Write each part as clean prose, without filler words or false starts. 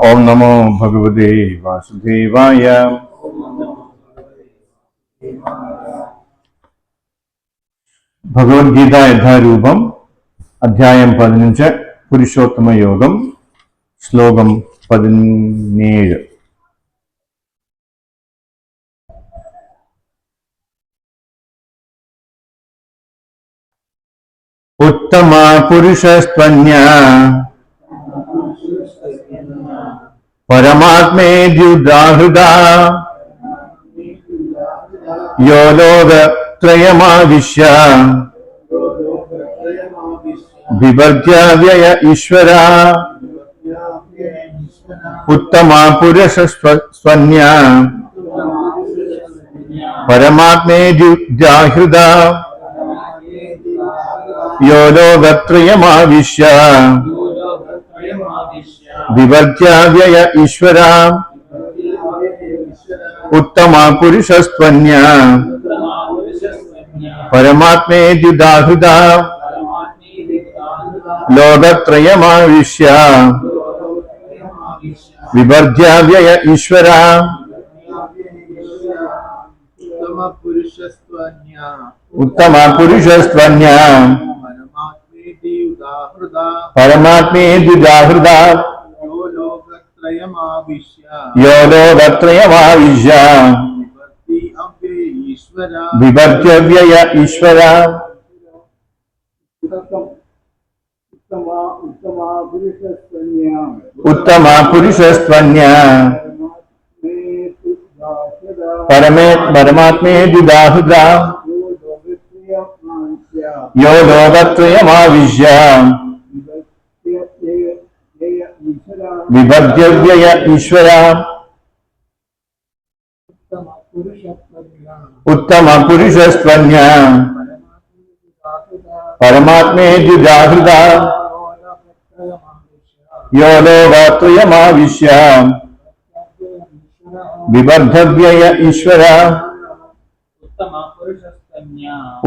ഓം നമോ ഭഗവതേ വാസുദേവായ. ഭഗവത്ഗീത യഥാരൂപം, അധ്യായം 15, പുരുഷോത്തമ യോഗം, ശ്ലോകം 17. ഉത്തമ പുരുഷസ്ത്വന്യ പരമാത്മേദ്യുദാഹൃത യോ ലോകത്രയമാവിശ്യ വിവർജ്യ വ്യയ ഈശ്വര. ഉത്തമ പുരുഷസ്ത്വന്യ പരമാത്മേദ്യുദാഹൃത യോ ലോകത്രയമാവിശ്യ വിവർജ്യ വ്യയ ഈശ്വര. ഉത്തമ പുരുഷസ്ത്വന്യ പരമാത്മേദ്യുദാഹൃത ലോകത്രയമാവിശ്യ വിവർജ്യ വ്യയ ഈശ്വര. ഉത്തമ പുരുഷസ്ത്വന്യ പരമാത്മേദ്യുദാഹൃത യോ ലോകത്രയമാവിശ്യ വിവർജ്യ വ്യയ ഈശ്വര. ഉത്തമ പുരുഷസ്ത്വന്യ പരമാത്മേദ്യുദാഹൃത യോ ലോകത്രയമാവിശ്യ വിവർജ്യ വ്യയ ഈശ്വര. ഉത്തമ പുരുഷസ്ത്വന്യ പരമാത്മേദ്യുദാഹൃത യോ ലോകത്രയമാവിശ്യ വിവർജ്യ വ്യയ ഈശ്വര.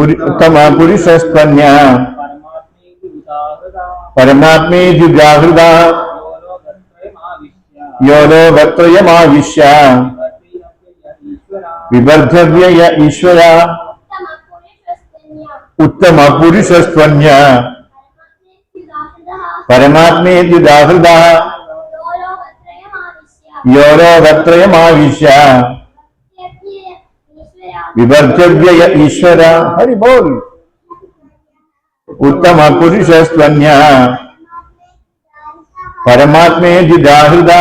ഉത്തമ പുരുഷസ്ത്വന്യ പരമാത്മേദ്യുദാഹൃത യോ ലോകത്രയമാവിശ്യ വിവർജ്യ വ്യയ ഈശ്വര. ഉത്തമ പുരുഷസ്ത്വന്യ പരമാത്മേദ്യുദാഹൃത യോ ലോകത്രയമാവിശ്യ വിവർജ്യ വ്യയ ഈശ്വര. ഹരി ബോൾ. ഉത്തമ പുരുഷസ്ത്വന്യ പരമാത്മേദ്യുദാഹൃത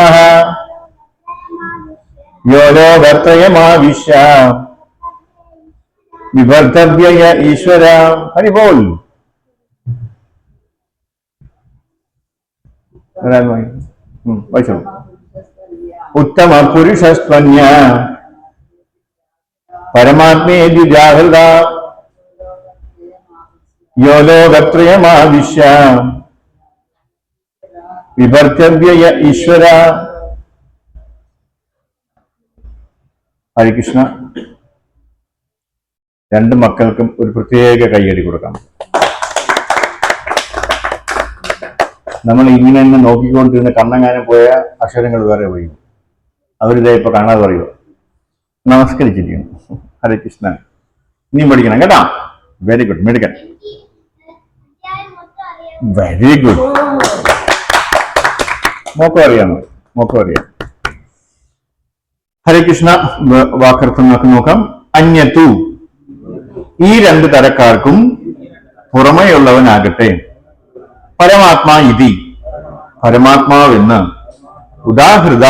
യോ ലോകത്രയമാവിശ്യ വിവർജ്യ വ്യയ ഈശ്വര. ഹരി ബോൾ. ഉത്തമ പുരുഷസ്ത്വന്യ പരമാത്മേദ്യുദാഹൃത യോ ലോകത്രയമാവിശ്യ വിവർജ്യ വ്യയ ഈശ്വര. ഹരികൃഷ്ണ. രണ്ട് മക്കൾക്കും ഒരു പ്രത്യേക കയ്യടി കൊടുക്കാം. നമ്മൾ ഇങ്ങനെ തന്നെ നോക്കിക്കൊണ്ടിരുന്ന കണ്ണങ്ങാനും പോയ അക്ഷരങ്ങൾ വേറെ പറയും. അവരിതേ ഇപ്പൊ കാണാതെ പറയുക. നമസ്കരിച്ചിരിക്കുന്നു. ഹരേ കൃഷ്ണ. ഇനിയും പഠിക്കണം കേട്ടാ. Very good. Medical. Very good. മോക്കം അറിയാമോ? മോക്കം അറിയാം. ഹരേ കൃഷ്ണ. വാക്കർത്ഥം നമുക്ക് നോക്കാം. അന്യത്തു, ഈ രണ്ട് തരക്കാർക്കും പുറമെയുള്ളവനാകട്ടെ, പരമാത്മാ ഇതി, പരമാത്മാവെന്ന് ഉദാഹൃത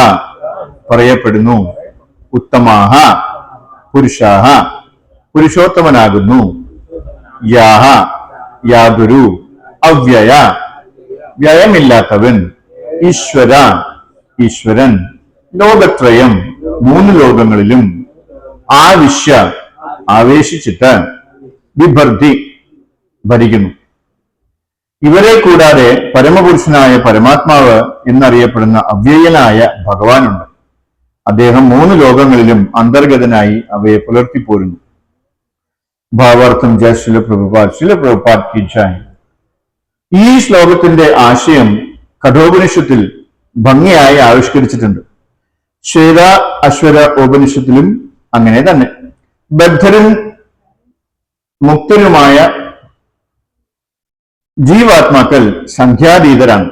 പറയപ്പെടുന്നു. ഉത്തമാഹ, പുരുഷാഹ, പുരുഷോത്തമനാകുന്നു. യാഹ, യാതൊരു, അവ്യയ, വ്യയമില്ലാത്തവൻ. ഈശ്വര, ഈശ്വരൻ. ലോകത്രയം, മൂന്ന് ലോകങ്ങളിലും. ആവിശ്യ, ആവേശിച്ചിട്ട്. വിഭർത്തി, ഭരിക്കുന്നു. ഇവരെ കൂടാതെ പരമപുരുഷനായ പരമാത്മാവ് എന്നറിയപ്പെടുന്ന അവ്യയനായ ഭഗവാനുണ്ട്. അദ്ദേഹം മൂന്ന് ലോകങ്ങളിലും അന്തർഗതനായി അവയെ പുലർത്തിപ്പോരുന്നു. ഭാവാർത്ഥം ജയ ശ്രീല പ്രഭുപാദ് കി ജയ്. ഈ ശ്ലോകത്തിന്റെ ആശയം കഠോപനിഷത്തിൽ ഭംഗിയായി ആവിഷ്കരിച്ചിട്ടുണ്ട്. ശ്വേത അശ്വര ഉപനിഷത്തിലും അങ്ങനെ തന്നെ. ബദ്ധരും മുക്തരുമായ ജീവാത്മാക്കൾ സംഖ്യാതീതരാണ്.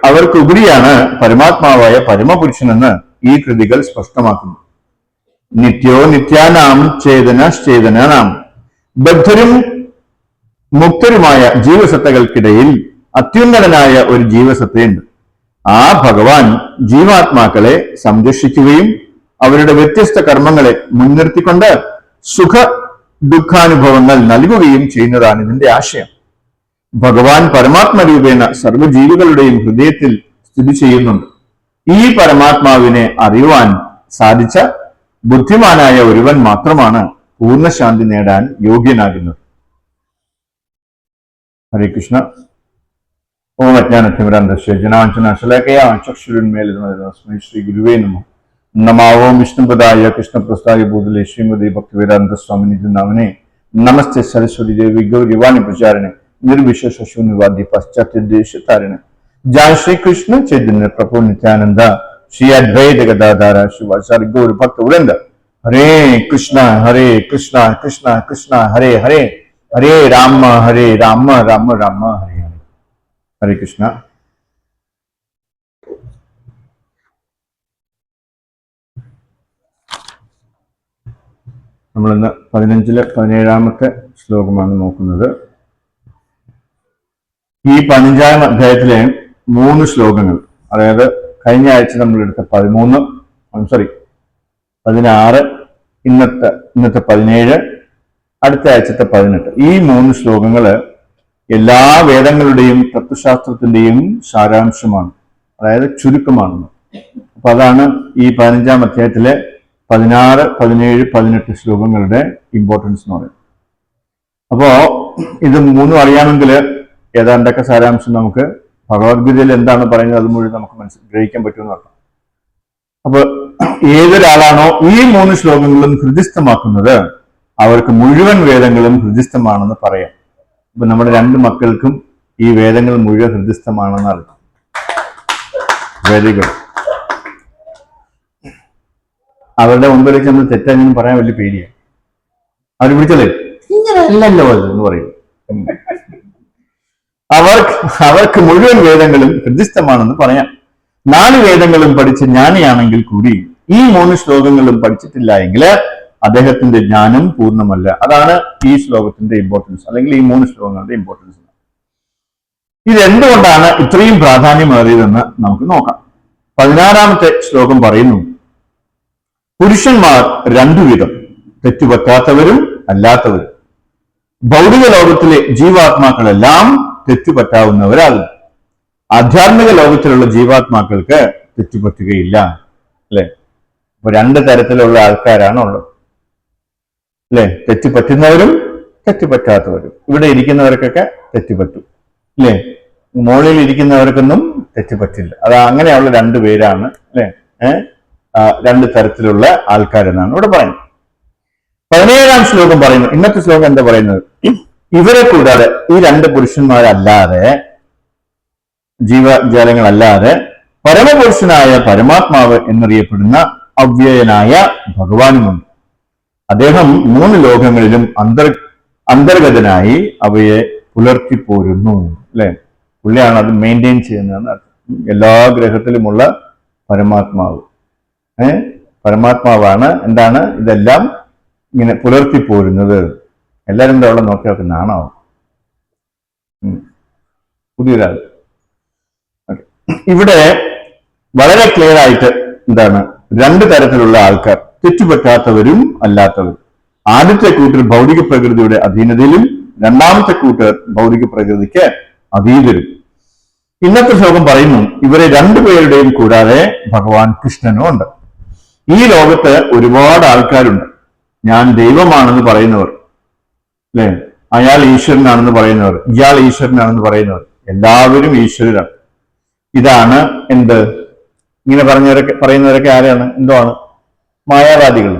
അവർക്കുപരിയാണ് പരമാത്മാവായ പരമപുരുഷനെന്ന് ഈ കൃതികൾ സ്പഷ്ടമാക്കുന്നു. നിത്യോ നിത്യാനാം ചേതനശ്ചേതനാം. ബദ്ധരും മുക്തരുമായ ജീവസത്തകൾക്കിടയിൽ അത്യുന്നതനായ ഒരു ജീവസത്തയുണ്ട്. ആ ഭഗവാൻ ജീവാത്മാക്കളെ സംരക്ഷിക്കുകയും അവരുടെ വ്യത്യസ്ത കർമ്മങ്ങളെ മുൻനിർത്തിക്കൊണ്ട് സുഖ ദുഃഖാനുഭവങ്ങൾ നൽകുകയും ചെയ്യുന്നതാണ് ഇതിന്റെ ആശയം. ഭഗവാൻ പരമാത്മരൂപേണ സർവ്വജീവികളുടെയും ഹൃദയത്തിൽ സ്ഥിതി ചെയ്യുന്നുണ്ട്. ഈ പരമാത്മാവിനെ അറിയുവാൻ സാധിച്ച ബുദ്ധിമാനായ ഒരുവൻ മാത്രമാണ് പൂർണ്ണശാന്തി നേടാൻ യോഗ്യനാകുന്നത്. ഹരേ കൃഷ്ണ. ഓം അജ്ഞാനതിമിരാന്ധസ്യ ജനാഞ്ജനശലാകയാ ചക്ഷുരുന്മീലിതമസ്മൈ ശ്രീ ഗുരുവേ നമഃ. നമാവോം വിഷ്ണുപദായ കൃഷ്ണപ്രസ്ഥായ ഭൂതലേ ശ്രീമതി ഭക്തിവേദാന്ത സ്വാമിനിധി നാമനെ. നമസ്തേ സരസ്വതി ദേവി ഗൗരി വാണി പ്രചാരണെ निर्विशेष शून्यवादी पाश्चात्य देश तारिणे. जय श्री कृष्ण चैतन्य प्रभु नित्यानंद श्री अद्वैत गदाधर शिवाचार्य गौर भक्त वृंद. हरे कृष्णा कृष्णा कृष्णा हरे हरे, हरे राम राम राम हरे हरे. हरे कृष्ण. നമ്മളിന്ന് 15-ലെ 17-ാമത്തെ ശ്ലോകമാണ് നോക്കുന്നത്. ഈ 15-ാം അധ്യായത്തിലെ 3 ശ്ലോകങ്ങൾ, അതായത് കഴിഞ്ഞ ആഴ്ച നമ്മളെടുത്ത 16, ഇന്നത്തെ 17, അടുത്ത ആഴ്ചത്തെ 18, ഈ 3 ശ്ലോകങ്ങള് എല്ലാ വേദങ്ങളുടെയും തത്വശാസ്ത്രത്തിന്റെയും സാരാംശമാണ്, അതായത് ചുരുക്കമാണ്. അപ്പൊ അതാണ് ഈ 15-ാം അധ്യായത്തിലെ 16, 17, 18 ശ്ലോകങ്ങളുടെ ഇമ്പോർട്ടൻസ് എന്ന് പറയുന്നത്. അപ്പോ ഇത് 3 അറിയാമെങ്കിൽ ഏതാണ്ടൊക്കെ സാരാംശം നമുക്ക് ഭഗവത്ഗീതയിൽ എന്താണ് പറയുന്നത് അത് മുഴുവൻ നമുക്ക് ഗ്രഹിക്കാൻ പറ്റുമെന്ന് പറഞ്ഞു. അപ്പൊ ഏതൊരാളാണോ ഈ 3 ശ്ലോകങ്ങളും ഹൃദിസ്ഥമാക്കുന്നത് അവർക്ക് മുഴുവൻ വേദങ്ങളും ഹൃദിസ്ഥമാണെന്ന് പറയാം. ഇപ്പൊ നമ്മുടെ 2 മക്കൾക്കും ഈ വേദങ്ങൾ മുഴുവൻ ഹൃദിസ്ഥമാണെന്ന് അറിയാം. Very good. അവരുടെ മുമ്പിലേക്ക് നമ്മൾ തെറ്റെങ്കിലും പറയാൻ വലിയ പേടിയാണ്. അവർ വിളിച്ചല്ലേ ഇങ്ങനെ അല്ലല്ലോ എന്ന് പറയും. അവർക്ക് മുഴുവൻ വേദങ്ങളും ഹൃദിസ്ഥമാണെന്ന് പറയാം. 4 വേദങ്ങളും പഠിച്ച ജ്ഞാനിയാണെങ്കിൽ കൂടി ഈ 3 ശ്ലോകങ്ങളും പഠിച്ചിട്ടില്ല എങ്കിൽ അദ്ദേഹത്തിന്റെ ജ്ഞാനം പൂർണ്ണമല്ല. അതാണ് ഈ ശ്ലോകത്തിന്റെ ഇമ്പോർട്ടൻസ്, അല്ലെങ്കിൽ ഈ 3 ശ്ലോകങ്ങളുടെ ഇമ്പോർട്ടൻസ്. ഇതെന്തുകൊണ്ടാണ് ഇത്രയും പ്രാധാന്യമേറിയതെന്ന് നമുക്ക് നോക്കാം. 16-ാമത്തെ ശ്ലോകം പറയുന്നു, പുരുഷന്മാർ 2 വിധം, തെറ്റുപറ്റാത്തവരും അല്ലാത്തവരും. ഭൗതിക ലോകത്തിലെ ജീവാത്മാക്കളെല്ലാം തെറ്റുപറ്റാവുന്നവരാകും. ആധ്യാത്മിക ലോകത്തിലുള്ള ജീവാത്മാക്കൾക്ക് തെറ്റുപറ്റുകയില്ല. അല്ലെ? അപ്പൊ 2 തരത്തിലുള്ള ആൾക്കാരാണ് ഉള്ളത്. അല്ലെ? തെറ്റുപറ്റുന്നവരും തെറ്റുപറ്റാത്തവരും. ഇവിടെ ഇരിക്കുന്നവർക്കൊക്കെ തെറ്റുപറ്റും. അല്ലെ? മുകളിൽ ഇരിക്കുന്നവർക്കൊന്നും തെറ്റുപറ്റില്ല. അത് അങ്ങനെയുള്ള 2 പേരാണ്. അല്ലെ? 2 തരത്തിലുള്ള ആൾക്കാരെന്നാണ് ഇവിടെ പറയുന്നത്. 17-ാം ശ്ലോകം പറയുന്നു, ഇന്നത്തെ ശ്ലോകം എന്താ പറയുന്നത്? ഇവരെ കൂടാതെ, ഈ 2 പുരുഷന്മാരല്ലാതെ, ജീവജാലങ്ങളല്ലാതെ പരമപുരുഷനായ പരമാത്മാവ് എന്നറിയപ്പെടുന്ന അവ്യയനായ ഭഗവാനുമുണ്ട്. അദ്ദേഹം 3 ലോകങ്ങളിലും അന്തർഗതനായി അവയെ പുലർത്തിപ്പോരുന്നു. അല്ലെ? പുള്ളിയാണ് അത് മെയിൻറ്റെയിൻ ചെയ്യുന്നതെന്ന് അർത്ഥം. എല്ലാ ഗ്രഹത്തിലുമുള്ള പരമാത്മാവ്, പരമാത്മാവാണ് എന്താണ് ഇതെല്ലാം ഇങ്ങനെ പുലർത്തിപ്പോരുന്നത്. എല്ലാവരും എന്താ അവിടെ നോക്കി നോക്കി നാണാവും. പുതിയൊരാൾ ഇവിടെ വളരെ ക്ലിയർ ആയിട്ട് എന്താണ് 2 തരത്തിലുള്ള ആൾക്കാർ, തെറ്റുപറ്റാത്തവരും അല്ലാത്തവരും. ആദ്യത്തെ കൂട്ടർ ഭൗതിക പ്രകൃതിയുടെ അധീനതയിലും 2ാമത്തെ കൂട്ടർ ഭൗതിക പ്രകൃതിക്ക് അതീതരും. ഇന്നത്തെ ശ്ലോകം പറയുന്നു, ഇവരെ 2 പേരുടെയും കൂടാതെ ഭഗവാൻ കൃഷ്ണനും ഉണ്ട്. ഈ ലോകത്ത് ഒരുപാട് ആൾക്കാരുണ്ട്. ഞാൻ ദൈവമാണെന്ന് പറയുന്നവർ, അല്ലെ? അയാൾ ഈശ്വരനാണെന്ന് പറയുന്നവർ, ഇയാൾ ഈശ്വരനാണെന്ന് പറയുന്നവർ, എല്ലാവരും ഈശ്വരരാണ്. ഇതാണ് എന്ത് ഇങ്ങനെ പറയുന്നവരൊക്കെ ആരാണ്? എന്താണ്? മായാവാദികൾ,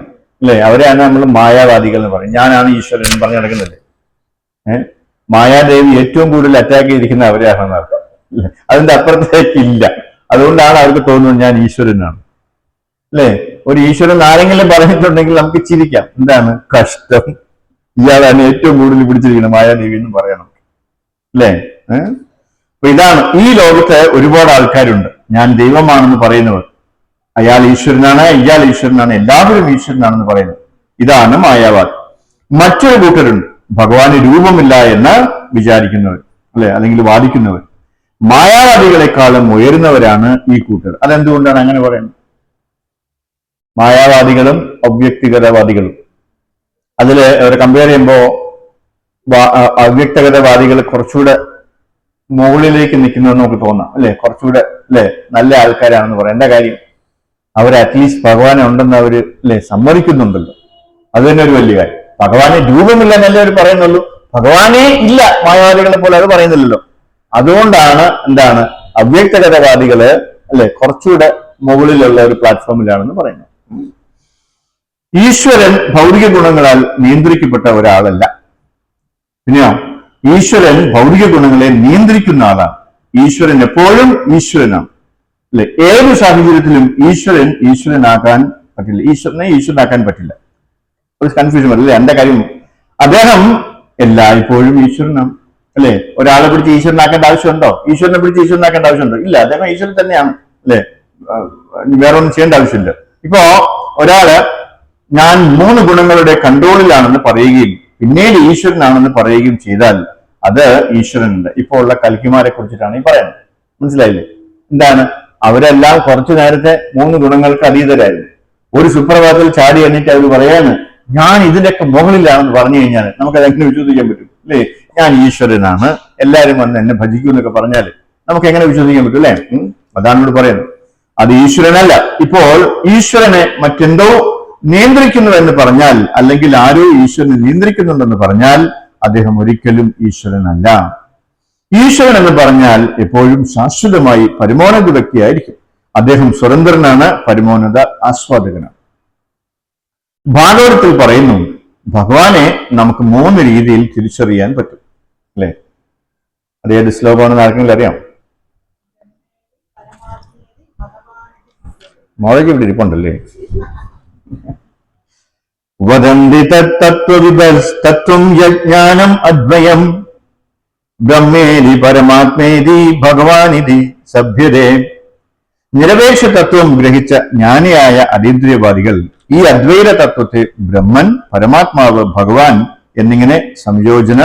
അല്ലെ? അവരെയാണ് നമ്മൾ മായാവാദികൾ എന്ന് പറയും. ഞാനാണ് ഈശ്വരൻ എന്ന് പറഞ്ഞു നടക്കുന്നില്ലേ? മായാദേവി ഏറ്റവും കൂടുതൽ അറ്റാക്ക് ചെയ്തിരിക്കുന്ന അവരെയാണെന്ന് അർത്ഥം. അതിന്റെ അപ്പുറത്തേക്ക് ഇല്ല. അതുകൊണ്ടാണ് അവർക്ക് തോന്നുന്നത് ഞാൻ ഈശ്വരനാണ്. അല്ലെ, ഒരു ഈശ്വരൻ ആരെങ്കിലും പറഞ്ഞിട്ടുണ്ടെങ്കിൽ നമുക്ക് ചിരിക്കാം. എന്താണ് കഷ്ടം, ഇയാളാണ് ഏറ്റവും കൂടുതൽ പിടിച്ചിരിക്കുന്നത് മായാദേവി എന്ന് പറയണം. അല്ലേ? അപ്പൊ ഇതാണ്, ഈ ലോകത്ത് ഒരുപാട് ആൾക്കാരുണ്ട് ഞാൻ ദൈവമാണെന്ന് പറയുന്നവർ. അയാൾ ഈശ്വരനാണ്, ഇയാൾ ഈശ്വരനാണ്, എല്ലാവരും ഈശ്വരനാണെന്ന് പറയുന്നത്. ഇതാണ് മായാവാദം. മറ്റൊരു കൂട്ടരുണ്ട് ഭഗവാന് രൂപമില്ല എന്ന് വിചാരിക്കുന്നവർ, അല്ലെ, അല്ലെങ്കിൽ വാദിക്കുന്നവർ. മായാവാദികളെക്കാളും ഉയരുന്നവരാണ് ഈ കൂട്ടർ. അതെന്തുകൊണ്ടാണ് അങ്ങനെ പറയുന്നത്? മായാവാദികളും അവ്യക്തിഗതവാദികളും, അതില് അവർ കമ്പയർ ചെയ്യുമ്പോ അവ്യക്തഗതവാദികൾ കുറച്ചുകൂടെ മുകളിലേക്ക് നിൽക്കുന്നതെന്ന് നമുക്ക് തോന്നാം, അല്ലെ, കുറച്ചുകൂടെ അല്ലെ നല്ല ആൾക്കാരാണെന്ന് പറയാം. എന്താ കാര്യം? അവർ അറ്റ്ലീസ്റ്റ് ഭഗവാനെ ഉണ്ടെന്ന് അവര് അല്ലെ സമ്മതിക്കുന്നുണ്ടല്ലോ. അത് തന്നെ ഒരു വലിയ കാര്യം. ഭഗവാനെ രൂപമില്ല എന്നല്ലേ അവർ പറയുന്നുള്ളൂ, ഭഗവാനെ ഇല്ല മായാവാദികളെ പോലെ അത് പറയുന്നില്ലല്ലോ. അതുകൊണ്ടാണ് എന്താണ് അവ്യക്തഗതവാദികള് അല്ലെ കുറച്ചുകൂടെ മുകളിലുള്ള ഒരു പ്ലാറ്റ്ഫോമിലാണെന്ന് പറയുന്നത്. ഈശ്വരൻ ഭൗതിക ഗുണങ്ങളാൽ നിയന്ത്രിക്കപ്പെട്ട ഒരാളല്ല. പിന്നെയോ, ഈശ്വരൻ ഭൗതിക ഗുണങ്ങളെ നിയന്ത്രിക്കുന്ന ആളാണ്. ഈശ്വരൻ എപ്പോഴും ഈശ്വരനാണ്, അല്ലെ. ഏത് സാഹചര്യത്തിലും ഈശ്വരനാക്കാൻ പറ്റില്ല, ഈശ്വരനെ ഈശ്വരനാക്കാൻ പറ്റില്ല. ഒരു കൺഫ്യൂഷൻ വരില്ലേ? എന്റെ കാര്യം അദ്ദേഹം എല്ലായ്പ്പോഴും ഈശ്വരനാണ്, അല്ലെ. ഒരാളെ പിടിച്ച് ഈശ്വരനാക്കേണ്ട ആവശ്യമുണ്ടോ? ഈശ്വരനെ പിടിച്ച് ഈശ്വരനാക്കേണ്ട ആവശ്യമുണ്ടോ? ഇല്ല, അദ്ദേഹം ഈശ്വരൻ തന്നെയാണ്, അല്ലെ. വേറെ ഒന്നും ചെയ്യേണ്ട ആവശ്യമില്ല. ഇപ്പോ ഒരാള് ഞാൻ 3 ഗുണങ്ങളുടെ കൺട്രോളിലാണെന്ന് പറയുകയും പിന്നീട് ഈശ്വരനാണെന്ന് പറയുകയും ചെയ്താൽ അത് ഈശ്വരനുണ്ട്. ഇപ്പോൾ ഉള്ള കൽക്കിമാരെ കുറിച്ചിട്ടാണ് ഈ പറയുന്നത്. മനസ്സിലായില്ലേ? എന്താണ്, അവരെല്ലാം കുറച്ചു നേരത്തെ 3 ഗുണങ്ങൾക്ക് അതീതരായിരുന്നു. ഒരു സുപ്രഭാതത്തിൽ ചാടി എണ്ണിട്ട് അവർ പറയാണ് ഞാൻ ഇതിലൊക്കെ മുകളിലാണെന്ന് പറഞ്ഞു കഴിഞ്ഞാൽ നമുക്കത് എങ്ങനെ വിശ്വസിക്കാൻ പറ്റും? അല്ലേ? ഞാൻ ഈശ്വരനാണ്, എല്ലാവരും വന്ന് എന്നെ ഭജിക്കും എന്നൊക്കെ പറഞ്ഞാൽ നമുക്ക് എങ്ങനെ വിശ്വസിക്കാൻ പറ്റും? അല്ലെ? അതാണ് ഇവിടെ പറയുന്നത്. അത് ഈശ്വരനല്ല. ഇപ്പോൾ ഈശ്വരനെ മറ്റെന്തോ നിയന്ത്രിക്കുന്നു എന്ന് പറഞ്ഞാൽ, അല്ലെങ്കിൽ ആരോ ഈശ്വരനെ നിയന്ത്രിക്കുന്നുണ്ടെന്ന് പറഞ്ഞാൽ അദ്ദേഹം ഒരിക്കലും ഈശ്വരനല്ല. ഈശ്വരൻ എന്ന് പറഞ്ഞാൽ എപ്പോഴും ശാശ്വതമായി പരമോന്നത വ്യക്തിയായിരിക്കും. അദ്ദേഹം സ്വതന്ത്രനാണ്, പരമോന്നത ആസ്വാദകനാണ്. ഭാഗവതത്തിൽ പറയുന്നു ഭഗവാനെ നമുക്ക് 3 രീതിയിൽ തിരിച്ചറിയാൻ പറ്റും, അല്ലെ. അതേത് ശ്ലോകമാണെന്ന് ആർക്കെങ്കിലും അറിയാം? മോളേജ് ഇവിടെ ഇരിപ്പുണ്ടല്ലേ? വദന്തി തത്വം യജ്ഞാനം അദ്വയം ബ്രഹ്മേതി പരമാത്മേതി ഭഗവാനിതി സഭ്യതേ. നിരപേക്ഷ തത്വം ഗ്രഹിച്ച ജ്ഞാനിയായ അതീന്ദ്രിയവാദികൾ ഈ അദ്വൈത തത്വത്തെ ബ്രഹ്മൻ, പരമാത്മാവ്, ഭഗവാൻ എന്നിങ്ങനെ സംയോജന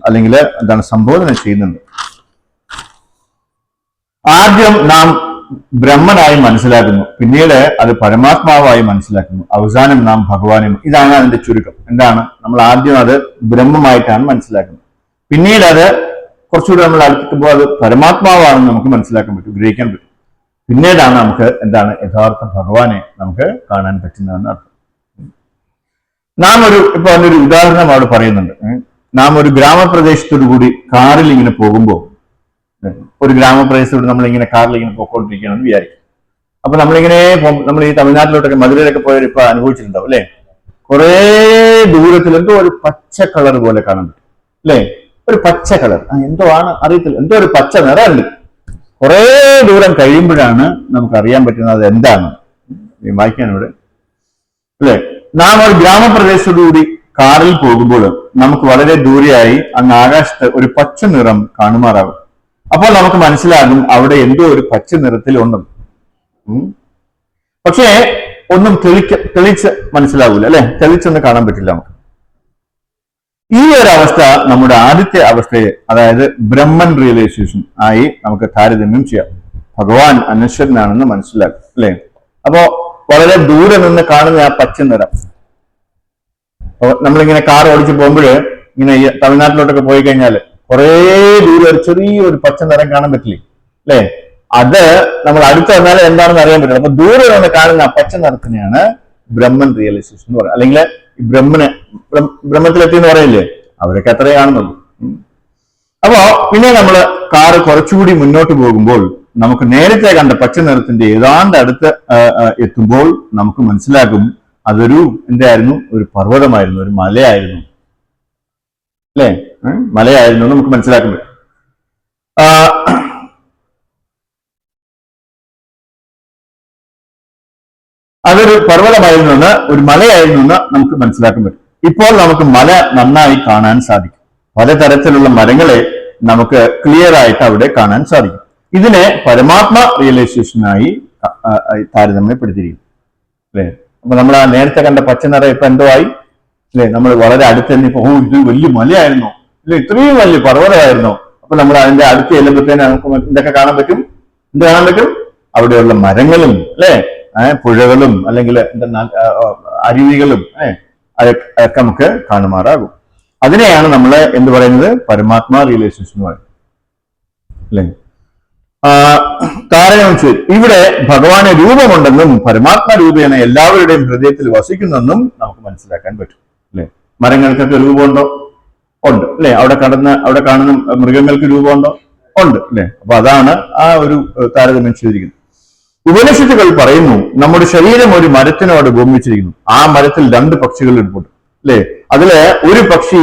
അല്ലെങ്കിൽ എന്താണ് സംബോധന ചെയ്യുന്നുണ്ട്. ആദ്യം നാം ബ്രഹ്മനായി മനസ്സിലാക്കുന്നു, പിന്നീട് അത് പരമാത്മാവായി മനസ്സിലാക്കുന്നു, അവസാനം നാം ഭഗവാനും. ഇതാണ് അതിന്റെ ചുരുക്കം. എന്താണ്, നമ്മൾ ആദ്യം അത് ബ്രഹ്മമായിട്ടാണ് മനസ്സിലാക്കുന്നത്, പിന്നീട് അത് കുറച്ചുകൂടി നമ്മൾ അടുത്തെത്തുമ്പോൾ അത് പരമാത്മാവാണെന്ന് നമുക്ക് മനസ്സിലാക്കാൻ പറ്റും, ഗ്രഹിക്കാൻ പറ്റും. പിന്നീടാണ് നമുക്ക് എന്താണ് യഥാർത്ഥ ഭഗവാനെ നമുക്ക് കാണാൻ പറ്റുന്നതെന്ന് അർത്ഥം. നാം ഇപ്പൊ അതിനൊരു ഉദാഹരണം അവിടെ പറയുന്നുണ്ട്. നാം ഒരു ഗ്രാമപ്രദേശത്തോടു കൂടി കാറിൽ ഇങ്ങനെ പോകുമ്പോൾ, ഒരു ഗ്രാമപ്രദേശത്തോട് നമ്മളിങ്ങനെ കാറിൽ ഇങ്ങനെ പോയിക്കൊണ്ടിരിക്കുകയാണെന്ന് വിചാരിക്കും. അപ്പൊ നമ്മൾ ഈ തമിഴ്നാട്ടിലോട്ടൊക്കെ മധുരയിലൊക്കെ പോയവർ ഇപ്പൊ അനുഭവിച്ചിട്ടുണ്ടാവും, അല്ലെ. കുറെ ദൂരത്തിൽ എന്തോ ഒരു പച്ച കളർ പോലെ കാണാൻ പറ്റും, അല്ലെ. ഒരു പച്ച കളർ, എന്തോ ആണ് അറിയത്തില്ല, എന്തോ ഒരു പച്ച നിറമുണ്ട്. കുറെ ദൂരം കഴിയുമ്പോഴാണ് നമുക്ക് അറിയാൻ പറ്റുന്നത് അത് എന്താണ്. വായിക്കാൻ ഇവിടെ, അല്ലെ. നാം ഒരു ഗ്രാമപ്രദേശത്തോടുകൂടി കാറിൽ പോകുമ്പോൾ നമുക്ക് വളരെ ദൂരെയായി അങ്ങ് ആകാശത്ത് ഒരു പച്ച നിറം കാണുമാറാകും. അപ്പോൾ നമുക്ക് മനസ്സിലാകും അവിടെ എന്തോ ഒരു പച്ച നിറത്തിൽ ഉണ്ടെന്ന്. പക്ഷേ ഒന്നും തെളിച്ച് മനസ്സിലാവൂല, അല്ലെ. തെളിച്ചൊന്നും കാണാൻ പറ്റില്ല നമുക്ക്. ഈ ഒരു അവസ്ഥ നമ്മുടെ ആദ്യത്തെ അവസ്ഥയെ, അതായത് ബ്രഹ്മൻ റിയലൈസേഷൻ ആയി നമുക്ക് താരതമ്യം ചെയ്യാം. ഭഗവാൻ അനശ്വരനാണെന്ന് മനസ്സിലാക്കും, അല്ലെ. അപ്പോ വളരെ ദൂരെ നിന്ന് കാണുന്ന ആ പച്ച നിറം, നമ്മളിങ്ങനെ കാർ ഓടിച്ച് പോകുമ്പോൾ ഇങ്ങനെ തമിഴ്നാട്ടിലോട്ടൊക്കെ പോയി കഴിഞ്ഞാൽ കുറെ ദൂരെ ഒരു ചെറിയൊരു പച്ച നിറം കാണാൻ പറ്റില്ലേ, അല്ലെ. അത് നമ്മൾ അടുത്ത് വന്നാൽ എന്താണെന്ന് അറിയാൻ പറ്റില്ല. അപ്പൊ ദൂരെ നിന്ന് കാണുന്ന ആ പച്ച നിറത്തിനെയാണ് ബ്രഹ്മൻ റിയലൈസേഷൻ എന്ന് പറയുന്നത്. അല്ലെങ്കിൽ ബ്രഹ്മത്തിലെത്തി എന്ന് പറയില്ലേ, അവരൊക്കെ അത്രേ കാണുന്നുള്ളൂ. അപ്പോ പിന്നെ നമ്മൾ കാറ് കുറച്ചുകൂടി മുന്നോട്ട് പോകുമ്പോൾ നമുക്ക് നേരത്തെ കണ്ട പച്ച നിറത്തിന്റെ ഏതാണ്ട് അടുത്ത് എത്തുമ്പോൾ നമുക്ക് മനസ്സിലാക്കും അതൊരു എന്തായിരുന്നു, ഒരു പർവ്വതമായിരുന്നു, ഒരു മലയായിരുന്നു, അല്ലെ. മലയായിരുന്നു നമുക്ക് മനസ്സിലാക്കാൻ പറ്റും. അതൊരു പർവ്വതമായിരുന്നു എന്ന്, ഒരു മലയായിരുന്നു എന്ന് നമുക്ക് മനസ്സിലാക്കാൻ പറ്റും. ഇപ്പോൾ നമുക്ക് മല നന്നായി കാണാൻ സാധിക്കും. പലതരത്തിലുള്ള മരങ്ങളെ നമുക്ക് ക്ലിയർ ആയിട്ട് അവിടെ കാണാൻ സാധിക്കും. ഇതിനെ പരമാത്മ റിയലൈസേഷനായി താരതമ്യപ്പെടുത്തിയിരിക്കും അല്ലെ. അപ്പൊ നമ്മൾ ആ നേരത്തെ കണ്ട പച്ച നിറം ഇപ്പൊ എന്തോ ആയി അല്ലെ. നമ്മൾ വളരെ അടുത്ത് തന്നെ ഇപ്പൊ ഇത് വലിയ മലയായിരുന്നോ അല്ലെ, ഇത്രയും വലിയ പർവ്വതമായിരുന്നോ. അപ്പൊ നമ്മൾ അതിന്റെ അടുത്ത് ചെല്ലുമ്പോഴത്തേന് നമുക്ക് എന്തൊക്കെ കാണാൻ പറ്റും? എന്ത് കാണാൻ പറ്റും? അവിടെയുള്ള മരങ്ങളും അല്ലെ, പുഴകളും അല്ലെങ്കിൽ അരുവികളും അതൊക്കെ നമുക്ക് കാണുമാറാകും. അതിനെയാണ് നമ്മൾ എന്ത് പറയുന്നത്? പരമാത്മാ റിയലൈസേഷൻ എന്ന് പറയുന്നത് അല്ലെ. കാരണം ഇവിടെ ഭഗവാന് രൂപമുണ്ടെന്നും പരമാത്മാ രൂപേണ എല്ലാവരുടെയും ഹൃദയത്തിൽ വസിക്കുന്നെന്നും നമുക്ക് മനസ്സിലാക്കാൻ പറ്റും അല്ലെ. മരങ്ങൾക്കൊക്കെ രൂപമുണ്ടോ? ഉണ്ട് അല്ലെ. അവിടെ കാണുന്ന മൃഗങ്ങൾക്ക് രൂപമുണ്ടോ? ഉണ്ട് അല്ലെ. അപ്പൊ അതാണ് ആ ഒരു താരതമ്യം ചെയ്തിരിക്കുന്നത്. ഉപനിഷത്തുകൾ പറയുന്നു, നമ്മുടെ ശരീരം ഒരു മരത്തിനോട് ഉപമിച്ചിരിക്കുന്നു. ആ മരത്തിൽ 2 പക്ഷികൾ ഇരിപ്പുണ്ട് അല്ലെ. അതില് ഒരു പക്ഷി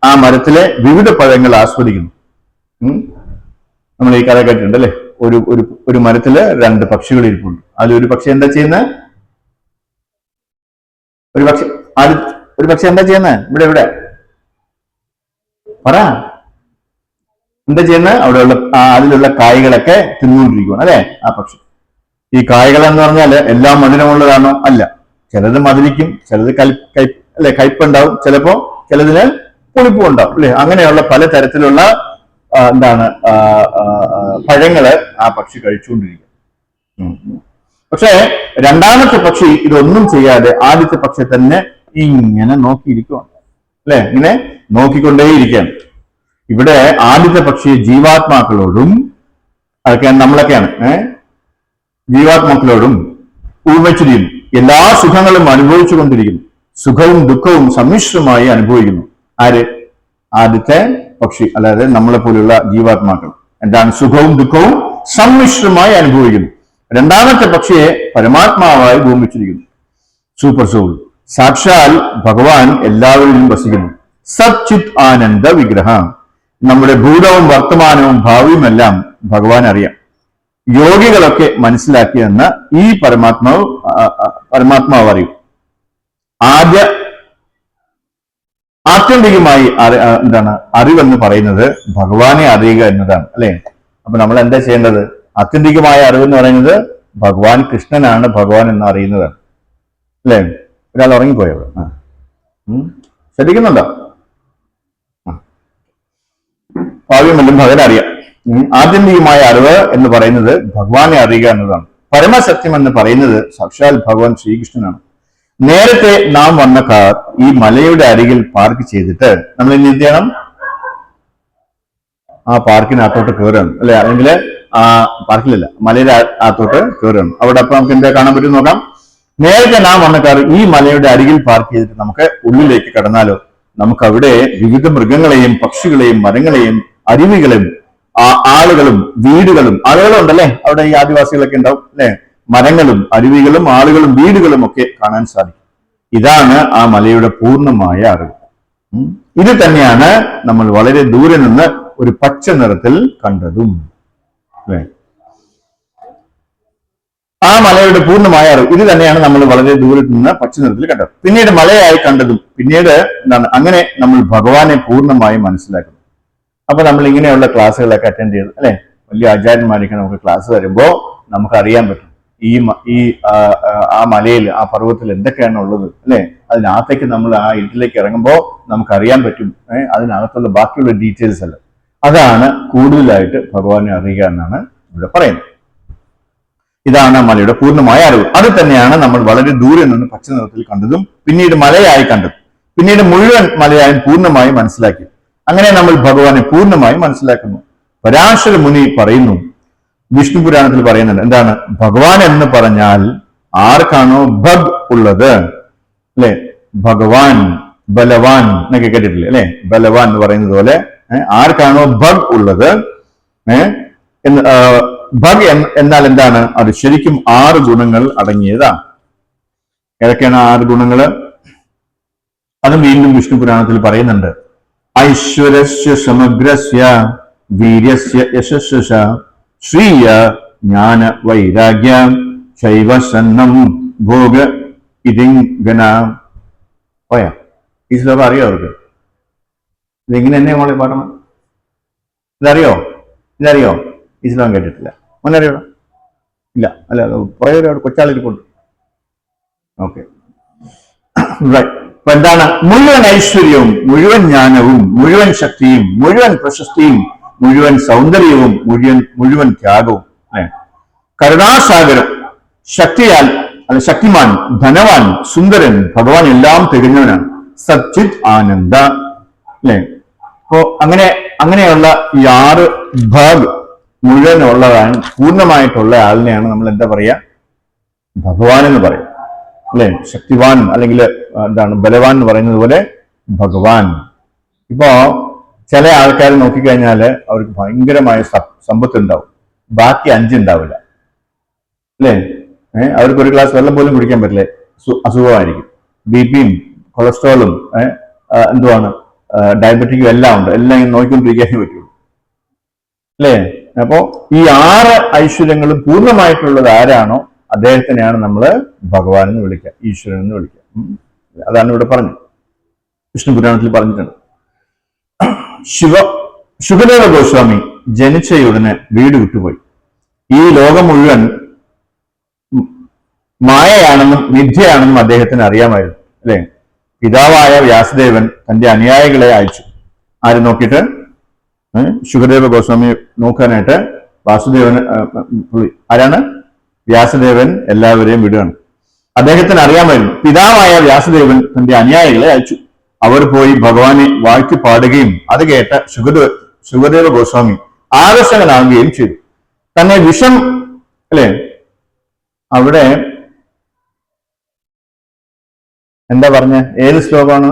ആ മരത്തിലെ വിവിധ പഴങ്ങൾ ആസ്വദിക്കുന്നു. നമ്മൾ ഈ കഥ കേട്ടിട്ടുണ്ട് അല്ലെ. ഒരു മരത്തില് 2 പക്ഷികൾ ഇരിപ്പുണ്ട്. അതിലൊരു പക്ഷി എന്താ ചെയ്യുന്നത്? ഒരു പക്ഷി എന്താ ചെയ്യുന്നത്? ഇവിടെ പറ, എന്താ ചെയ്യുന്നത്? അവിടെയുള്ള അതിലുള്ള കായ്കളൊക്കെ തിന്നുകൊണ്ടിരിക്കുകയാണ് അല്ലെ ആ പക്ഷി. ഈ കായ്കൾ എന്ന് പറഞ്ഞാല് എല്ലാം മധുരമുള്ളതാണോ? അല്ല. ചിലത് മധുരിക്കും, ചിലത് കയ്പുണ്ടാവും, ചിലതിന് പുളിപ്പും ഉണ്ടാവും അല്ലെ. അങ്ങനെയുള്ള പലതരത്തിലുള്ള പഴങ്ങള് ആ പക്ഷി കഴിച്ചുകൊണ്ടിരിക്കും. പക്ഷെ രണ്ടാമത്തെ പക്ഷി ഇതൊന്നും ചെയ്യാതെ ആദ്യത്തെ പക്ഷി തന്നെ ഇങ്ങനെ നോക്കിയിരിക്കുകയാണ് അല്ലെ. ഇങ്ങനെ നോക്കിക്കൊണ്ടേയിരിക്കുകയാണ്. ഇവിടെ ആദ്യത്തെ പക്ഷി ജീവാത്മാക്കളോടും നമ്മളൊക്കെയാണ് ജീവാത്മാക്കളോടും ഉപമിച്ചിരിക്കുന്നു. എല്ലാ സുഖങ്ങളും അനുഭവിച്ചു കൊണ്ടിരിക്കുന്നു. സുഖവും ദുഃഖവും സമ്മിശ്രമായി അനുഭവിക്കുന്നു. ആര്? ആദ്യത്തെ പക്ഷി, അതായത് നമ്മളെ പോലുള്ള ജീവാത്മാക്കൾ എന്താണ്? സുഖവും ദുഃഖവും സമ്മിശ്രമായി അനുഭവിക്കുന്നു. രണ്ടാമത്തെ പക്ഷിയെ പരമാത്മാവായി ഭൂമിച്ചിരിക്കുന്നു. സൂപ്പർ സോൾ, സാക്ഷാൽ ഭഗവാൻ എല്ലാവരിലും വസിക്കുന്നു. സച്ചിത് ആനന്ദ വിഗ്രഹം. നമ്മുടെ ഭൂതവും വർത്തമാനവും ഭാവിയും എല്ലാം ഭഗവാൻ അറിയാം. യോഗികളൊക്കെ മനസ്സിലാക്കിയെന്ന് ഈ പരമാത്മാവ് അറിയും. ആത്യന്തികമായി അറിവെന്ന് പറയുന്നത് ഭഗവാനെ അറിയുക എന്നതാണ് അല്ലെ. അപ്പൊ നമ്മൾ എന്താ ചെയ്യേണ്ടത്? ആത്യന്തികമായ അറിവെന്ന് പറയുന്നത് ഭഗവാൻ കൃഷ്ണനാണ് ഭഗവാൻ എന്ന് അറിയുന്നതാണ് അല്ലെ. ഒരാൾ ഉറങ്ങിപ്പോയോ? ശ്രദ്ധിക്കുന്നുണ്ടോ? ഭാവിയുമെല്ലാം ഭഗവാൻ അറിയാം. ആത്യന്തികമായ അറിവ് എന്ന് പറയുന്നത് ഭഗവാനെ അറിയുക എന്നതാണ്. പരമസത്യം എന്ന് പറയുന്നത് സാക്ഷാൽ ഭഗവാൻ ശ്രീകൃഷ്ണനാണ്. നേരത്തെ നാം വന്ന കാർ ഈ മലയുടെ അരികിൽ പാർക്ക് ചെയ്തിട്ട് നമ്മൾ ഇനി എന്ത് ചെയ്യണം? ആ പാർക്കിനകത്തോട്ട് കയറുകയാണ് അല്ലെ. അല്ലെങ്കിൽ ആ പാർക്കിലല്ല, മലയുടെ അകത്തോട്ട് കയറുകയാണ്. അവിടെ അപ്പൊ നമുക്ക് എന്താ കാണാൻ പറ്റും നോക്കാം. നേരത്തെ നാം വന്ന കാർ ഈ മലയുടെ അരികിൽ പാർക്ക് ചെയ്തിട്ട് നമുക്ക് ഉള്ളിലേക്ക് കടന്നാലോ? നമുക്ക് അവിടെ വിവിധ മൃഗങ്ങളെയും പക്ഷികളെയും മരങ്ങളെയും അരുവികളെയും ആളുകളും വീടുകളും ഉണ്ടല്ലേ. അവിടെ ഈ ആദിവാസികളൊക്കെ ഉണ്ടാവും അല്ലെ. മരങ്ങളും അരുവികളും ആളുകളും വീടുകളും ഒക്കെ കാണാൻ സാധിക്കും. ഇതാണ് ആ മലയുടെ പൂർണ്ണമായ അറിവ്. ഇത് തന്നെയാണ് നമ്മൾ വളരെ ദൂരെ നിന്ന് ഒരു പച്ച നിറത്തിൽ കണ്ടതും അല്ലെ. ആ മലയുടെ പൂർണ്ണമായ അറിവ് ഇത് തന്നെയാണ് നമ്മൾ വളരെ ദൂരത്ത് നിന്ന് പച്ച നിറത്തിൽ കണ്ടത്. പിന്നീട് മലയായി കണ്ടതും പിന്നീട് അങ്ങനെ നമ്മൾ ഭഗവാനെ പൂർണ്ണമായി മനസ്സിലാക്കുന്നു. അപ്പൊ നമ്മൾ ഇങ്ങനെയുള്ള ക്ലാസ്സുകളൊക്കെ അറ്റൻഡ് ചെയ്ത് അല്ലെ, വലിയ ആചാര്യന്മാരൊക്കെ നമുക്ക് ക്ലാസ് തരുമ്പോൾ നമുക്ക് അറിയാൻ പറ്റും ആ മലയിൽ ആ പർവ്വതത്തിൽ എന്തൊക്കെയാണ് ഉള്ളത് അല്ലെ. അതിനകത്തേക്ക് നമ്മൾ ആ ഇരുട്ടിലേക്ക് ഇറങ്ങുമ്പോൾ നമുക്ക് അറിയാൻ പറ്റും അതിനകത്തുള്ള ബാക്കിയുള്ള ഡീറ്റെയിൽസ് അല്ല. അതാണ് കൂടുതലായിട്ട് ഭഗവാനെ അറിയുക എന്നാണ് ഇവിടെ പറയുന്നത്. ഇതാണ് മലയുടെ പൂർണ്ണമായ അറിവ്. അത് തന്നെയാണ് നമ്മൾ വളരെ ദൂരെ നിന്ന് പച്ച നിറത്തിൽ കണ്ടതും പിന്നീട് മലയായി കണ്ടതും പിന്നീട് മുഴുവൻ മലയായും പൂർണ്ണമായി മനസ്സിലാക്കി. അങ്ങനെ നമ്മൾ ഭഗവാനെ പൂർണ്ണമായി മനസ്സിലാക്കുന്നു. പരാശര മുനി പറയുന്നു, വിഷ്ണു പുരാണത്തിൽ പറയുന്നുണ്ട് എന്താണ്? ഭഗവാൻ എന്ന് പറഞ്ഞാൽ ആർക്കാണോ ഭഗ് ഉള്ളത് അല്ലെ, ഭഗവാൻ ബലവാൻ എന്നൊക്കെ കേട്ടിട്ടില്ലേ അല്ലെ. ബലവാൻ എന്ന് പറയുന്നത് പോലെ ആർക്കാണോ ഭഗ് ഉള്ളത് ഭഗ് എന്നാൽ എന്താണ്? അത് ശരിക്കും 6 ഗുണങ്ങൾ അടങ്ങിയതാണ്. ഏതൊക്കെയാണ് 6 ഗുണങ്ങള്? അതും വീണ്ടും വിഷ്ണു പുരാണത്തിൽ പറയുന്നുണ്ട്. ഐശ്വരസ്യ സമഗ്രസ്യ വീര്യസ്യ യശസ്സ ശ്രീയ ജ്ഞാന വൈരാഗ്യ ശൈവസന്നം ഭോഗ ഇതിങ്ങന പോയാ. ഈ ശ്ലോകം അറിയോ അവർക്ക്? ഇതിങ്ങനെ എന്നെ മോളെ പാടണം. ഇതറിയോ? ഈ ശ്ലോകം കേട്ടിട്ടില്ല. മോനറിയോ? ഇല്ല. അല്ല, കുറേ പേര് കൊച്ചാളിരിപ്പുണ്ട്. ഓക്കെ, അപ്പൊ എന്താണ്? മുഴുവൻ ഐശ്വര്യവും, മുഴുവൻ ജ്ഞാനവും, മുഴുവൻ ശക്തിയും, മുഴുവൻ പ്രശസ്തിയും, മുഴുവൻ സൗന്ദര്യവും, മുഴുവൻ ത്യാഗവും, അല്ലെ? കരുണാസാഗരം, ശക്തിയാൽ അല്ല ശക്തിമാൻ, ധനവാൻ, സുന്ദരൻ, ഭഗവാൻ എല്ലാം തികഞ്ഞവനാണ്. സച്ചിത് ആനന്ദ, അല്ലെ? അപ്പോ അങ്ങനെയുള്ള ഈ 6 ഭാഗ് മുഴുവനുള്ളതാണ്, പൂർണ്ണമായിട്ടുള്ള ആളിനെയാണ് നമ്മൾ എന്താ പറയാ? ഭഗവാൻ എന്ന് പറയും, അല്ലെ? ശക്തിവാൻ അല്ലെങ്കിൽ എന്താണ് ബലവാൻ എന്ന് പറയുന്നത് പോലെ ഭഗവാൻ. ഇപ്പോ ചില ആൾക്കാർ നോക്കിക്കഴിഞ്ഞാല് അവർക്ക് ഭയങ്കരമായ സമ്പത്ത് ഉണ്ടാവും, ബാക്കി 5 ഉണ്ടാവില്ല, അല്ലേ? അവർക്ക് ഒരു ഗ്ലാസ് വെള്ളം പോലും കുടിക്കാൻ പറ്റില്ലേ, അസുഖമായിരിക്കും. BP-യും കൊളസ്ട്രോളും എന്തുവാണ് ഡയബറ്റിക്കും എല്ലാം ഉണ്ട്. എല്ലാം ഇങ്ങനെ നോക്കിക്കൊണ്ടിരിക്കാനേ പറ്റുള്ളൂ, അല്ലേ? അപ്പോ ഈ 6 ഐശ്വര്യങ്ങളും പൂർണ്ണമായിട്ടുള്ളത് ആരാണോ അദ്ദേഹത്തിനെയാണ് നമ്മൾ ഭഗവാൻ എന്ന് വിളിക്കുക, ഈശ്വരൻ എന്ന് വിളിക്കുക. അതാണ് ഇവിടെ പറഞ്ഞു, വിഷ്ണു പുരാണത്തിൽ പറഞ്ഞിട്ടുണ്ട്. ശുകദേവ ഗോസ്വാമി ജനിച്ചയുടനെ വീട് വിട്ടുപോയി. ഈ ലോകം മുഴുവൻ മായയാണെന്നും മിഥ്യയാണെന്നും അദ്ദേഹത്തിന് അറിയാമായിരുന്നു, അല്ലെ? പിതാവായ വ്യാസദേവൻ തന്റെ അനുയായികളെ അയച്ചു. ആര് നോക്കിയിട്ട്? ശുകദേവ ഗോസ്വാമി നോക്കാനായിട്ട് വാസുദേവൻ, ആരാണ്? വ്യാസദേവൻ എല്ലാവരെയും വിടുകയാണ്. അദ്ദേഹത്തിന് അറിയാമായിരുന്നു. പിതാവായ വ്യാസദേവൻ തന്റെ അനുയായികളെ അയച്ചു. അവർ പോയി ഭഗവാനെ വാഴ്ത്തി പാടുകയും അത് കേട്ട ശുകദേവ ഗോസ്വാമി ആകർഷകനാവുകയും ചെയ്തു. തന്നെ വിഷം, അല്ലെ? അവിടെ എന്താ പറഞ്ഞ? ഏത് ശ്ലോകമാണ്?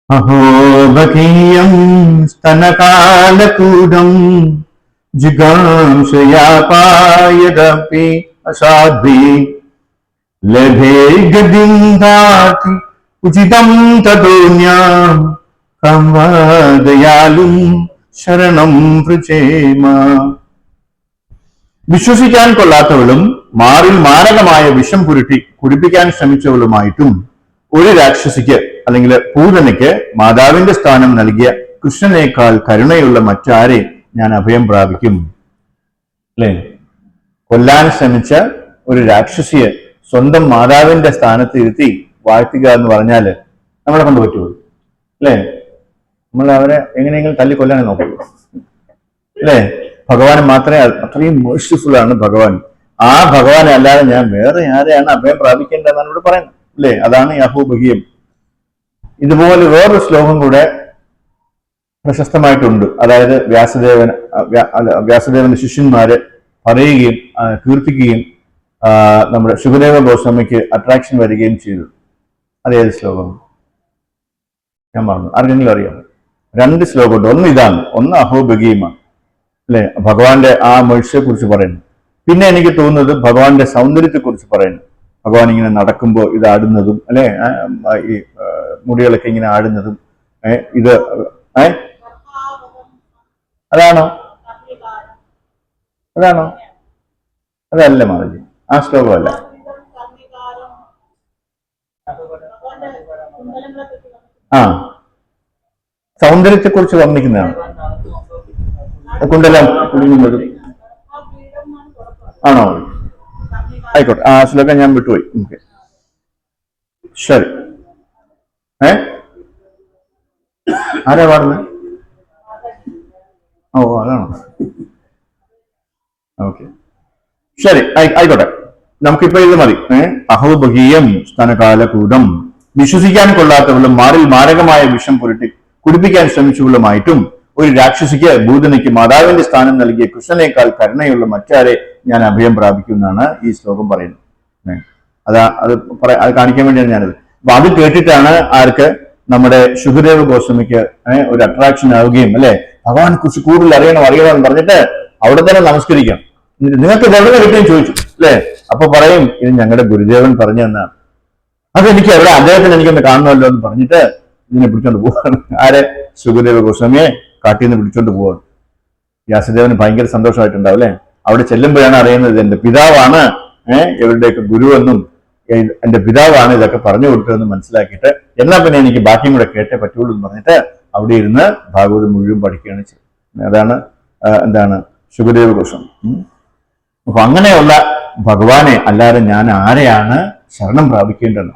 അഹോബകീയം സ്തനകാലകൂടം ജിഗാംശയാപായദപി അസാധ്വി ലഭേ ഗദിന്ദാതി ഉചിതം തദോന്യാം കംവദയാലും ശരണം വൃജേമ. വിശ്വസിക്കാൻ കൊള്ളാത്തവളും മാറിൽ മാരകമായ വിഷം പുരട്ടി കുടിപ്പിക്കാൻ ശ്രമിച്ചവളുമായിട്ടും ഒരു രാക്ഷസിക്ക് അല്ലെങ്കിൽ പൂതനയ്ക്ക് മാതാവിന്റെ സ്ഥാനം നൽകിയ കൃഷ്ണനേക്കാൾ കരുണയുള്ള മറ്റാരെ ഞാൻ അഭയം പ്രാപിക്കും, അല്ലെ? കൊല്ലാൻ ശ്രമിച്ച ഒരു രാക്ഷസിയെ സ്വന്തം മാതാവിന്റെ സ്ഥാനത്ത് ഇരുത്തി വാഴ്ത്തുക എന്ന് പറഞ്ഞാല് നമ്മളെ കൊണ്ട് പറ്റുമോ? അല്ലെ? നമ്മൾ അവരെ എങ്ങനെയെങ്കിലും തല്ലിക്കൊല്ലാനേ നോക്കുള്ളൂ, അല്ലെ? ഭഗവാൻ മാത്രമേ, അത്രയും മേഴ്സിഫുൾ ആണ് ഭഗവാൻ. ആ ഭഗവാനെ അല്ലാതെ ഞാൻ വേറെ ആരെയാണ് അഭയം പ്രാപിക്കേണ്ടതെന്നാണ് ഇവിടെ പറയുന്നത്, അല്ലെ? അതാണ് യഹോബഹീയം. ഇതുപോലെ വേറൊരു ശ്ലോകം കൂടെ പ്രശസ്തമായിട്ടുണ്ട്. അതായത് വ്യാസദേവന്റെ ശിഷ്യന്മാര് പറയുകയും കീർത്തിക്കുകയും നമ്മുടെ ശുകദേവ ഗോസ്വാമിക്ക് അട്രാക്ഷൻ വരികയും ചെയ്തു. അതേത് ശ്ലോകം ഞാൻ പറഞ്ഞു? ആർക്കെങ്കിലും അറിയാം? 2 ശ്ലോകമുണ്ട്. ഒന്ന് ഇതാണ്, ഒന്ന് അഹോബഹീയമാണ്, അല്ലെ? ഭഗവാന്റെ ആ മേഴ്സിയെ കുറിച്ച് പറയുന്നു. പിന്നെ എനിക്ക് തോന്നുന്നത് ഭഗവാന്റെ സൗന്ദര്യത്തെ കുറിച്ച് പറയുന്നു. ഭഗവാൻ ഇങ്ങനെ നടക്കുമ്പോൾ ഇത് ആടുന്നതും, അല്ലെ? ഈ മുടികളൊക്കെ ഇങ്ങനെ ആടുന്നതും, ഇത് അതാണോ? അതല്ല മാധവി, ആ ശ്ലോകമല്ല. സൗന്ദര്യത്തെ കുറിച്ച് വർണ്ണിക്കുന്നതാണ്. കുണ്ടലം കുടുങ്ങുന്നത് ആണോ? ആയിക്കോട്ടെ, ആ ശ്ലോകം ഞാൻ വിട്ടുപോയി. ഓക്കെ, ശരി. ആരാ പാടുന്നത്? ഓ, അതാണോ? ഓക്കെ, ശരി, ആയിക്കോട്ടെ. നമുക്കിപ്പോ ഇത് മതി. അഹോബഹീയം സ്തനകാലകൂടം, വിശ്വസിക്കാൻ കൊള്ളാത്തവളും മാറിൽ മാരകമായ വിഷം പുരട്ടി കുടിപ്പിക്കാൻ ശ്രമിച്ചവളുമായിട്ടും ഒരു രാക്ഷസിക്ക് ഭൂതനയ്ക്ക് മാതാവിന്റെ സ്ഥാനം നൽകിയ കൃഷ്ണനേക്കാൾ കരുണയുള്ള മറ്റാരെ ഞാൻ അഭയം പ്രാപിക്കും എന്നാണ് ഈ ശ്ലോകം പറയുന്നത്. അത് കാണിക്കാൻ വേണ്ടിയാണ് ഞാനത്. അപ്പൊ അത് കേട്ടിട്ടാണ് ആർക്ക്? നമ്മുടെ ശുകദേവ ഗോസ്വാമിക്ക് ഒരു അട്രാക്ഷൻ ആവുകയും, അല്ലെ? ഭഗവാനെ കുറിച്ച് കൂടുതൽ അറിയണമെന്ന് പറഞ്ഞിട്ട് അവിടെ തന്നെ നമസ്കരിക്കാം. നിങ്ങൾക്ക് എവിടെ കിട്ടുകയും ചോദിച്ചു, അല്ലെ? അപ്പൊ പറയും, ഇത് ഞങ്ങളുടെ ഗുരുദേവൻ പറഞ്ഞു തന്നാണ്. അതെനിക്ക് എവിടെ, അദ്ദേഹത്തിന് എനിക്കൊന്ന് കാണണമല്ലോ എന്ന് പറഞ്ഞിട്ട് ഇതിനെ പിടിച്ചോണ്ട് പോവാണ്. ആരെ? ശുകദേവ ഗോസ്വാമിയെ കാട്ടിൽ നിന്ന് പിടിച്ചോണ്ട് പോവാണ്. വ്യാസദേവന് ഭയങ്കര സന്തോഷമായിട്ടുണ്ടാവും, അല്ലെ? അവിടെ ചെല്ലുമ്പോഴാണ് അറിയുന്നത് എന്റെ പിതാവാണ് ഇവരുടെയൊക്കെ ഗുരുവെന്നും എന്റെ പിതാവാണ് ഇതൊക്കെ പറഞ്ഞു കൊടുത്തതെന്ന് മനസ്സിലാക്കിയിട്ട് എന്നാ പിന്നെ എനിക്ക് ബാക്കിയും കൂടെ കേട്ടേ പറ്റുള്ളൂ എന്ന് പറഞ്ഞിട്ട് അവിടെ ഇരുന്ന് ഭാഗവതം മുഴുവൻ പഠിക്കുകയാണ് ചെയ്യുന്നത്. അതാണ് എന്താണ് ശുകദേവ ഗോസ്വാമി. അപ്പൊ അങ്ങനെയുള്ള ഭഗവാനെ അല്ലാതെ ഞാൻ ആരെയാണ് ശരണം പ്രാപിക്കേണ്ടത്?